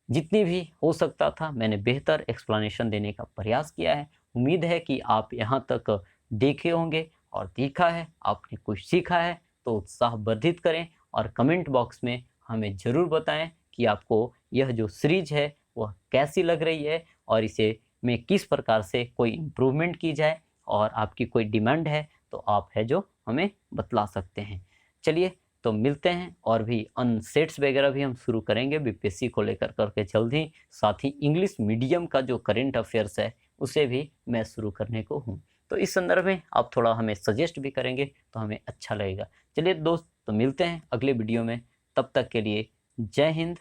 जितनी भी हो सकता था मैंने बेहतर एक्सप्लेनेशन देने का प्रयास किया है। उम्मीद है कि आप यहाँ तक देखे होंगे और देखा है, आपने कुछ सीखा है, तो उत्साह वर्धित करें और कमेंट बॉक्स में हमें ज़रूर बताएं कि आपको यह जो सीरीज है वह कैसी लग रही है, और इसे में किस प्रकार से कोई इम्प्रूवमेंट की जाए, और आपकी कोई डिमांड है तो आप है जो हमें बतला सकते हैं। चलिए तो मिलते हैं, और भी अनसेट्स वगैरह भी हम शुरू करेंगे बीपीएससी को लेकर करके जल्द ही। साथ ही इंग्लिश मीडियम का जो करेंट अफेयर्स है उसे भी मैं शुरू करने को हूँ, तो इस संदर्भ में आप थोड़ा हमें सजेस्ट भी करेंगे तो हमें अच्छा लगेगा। चलिए दोस्त तो मिलते हैं अगले वीडियो में, तब तक के लिए जय हिंद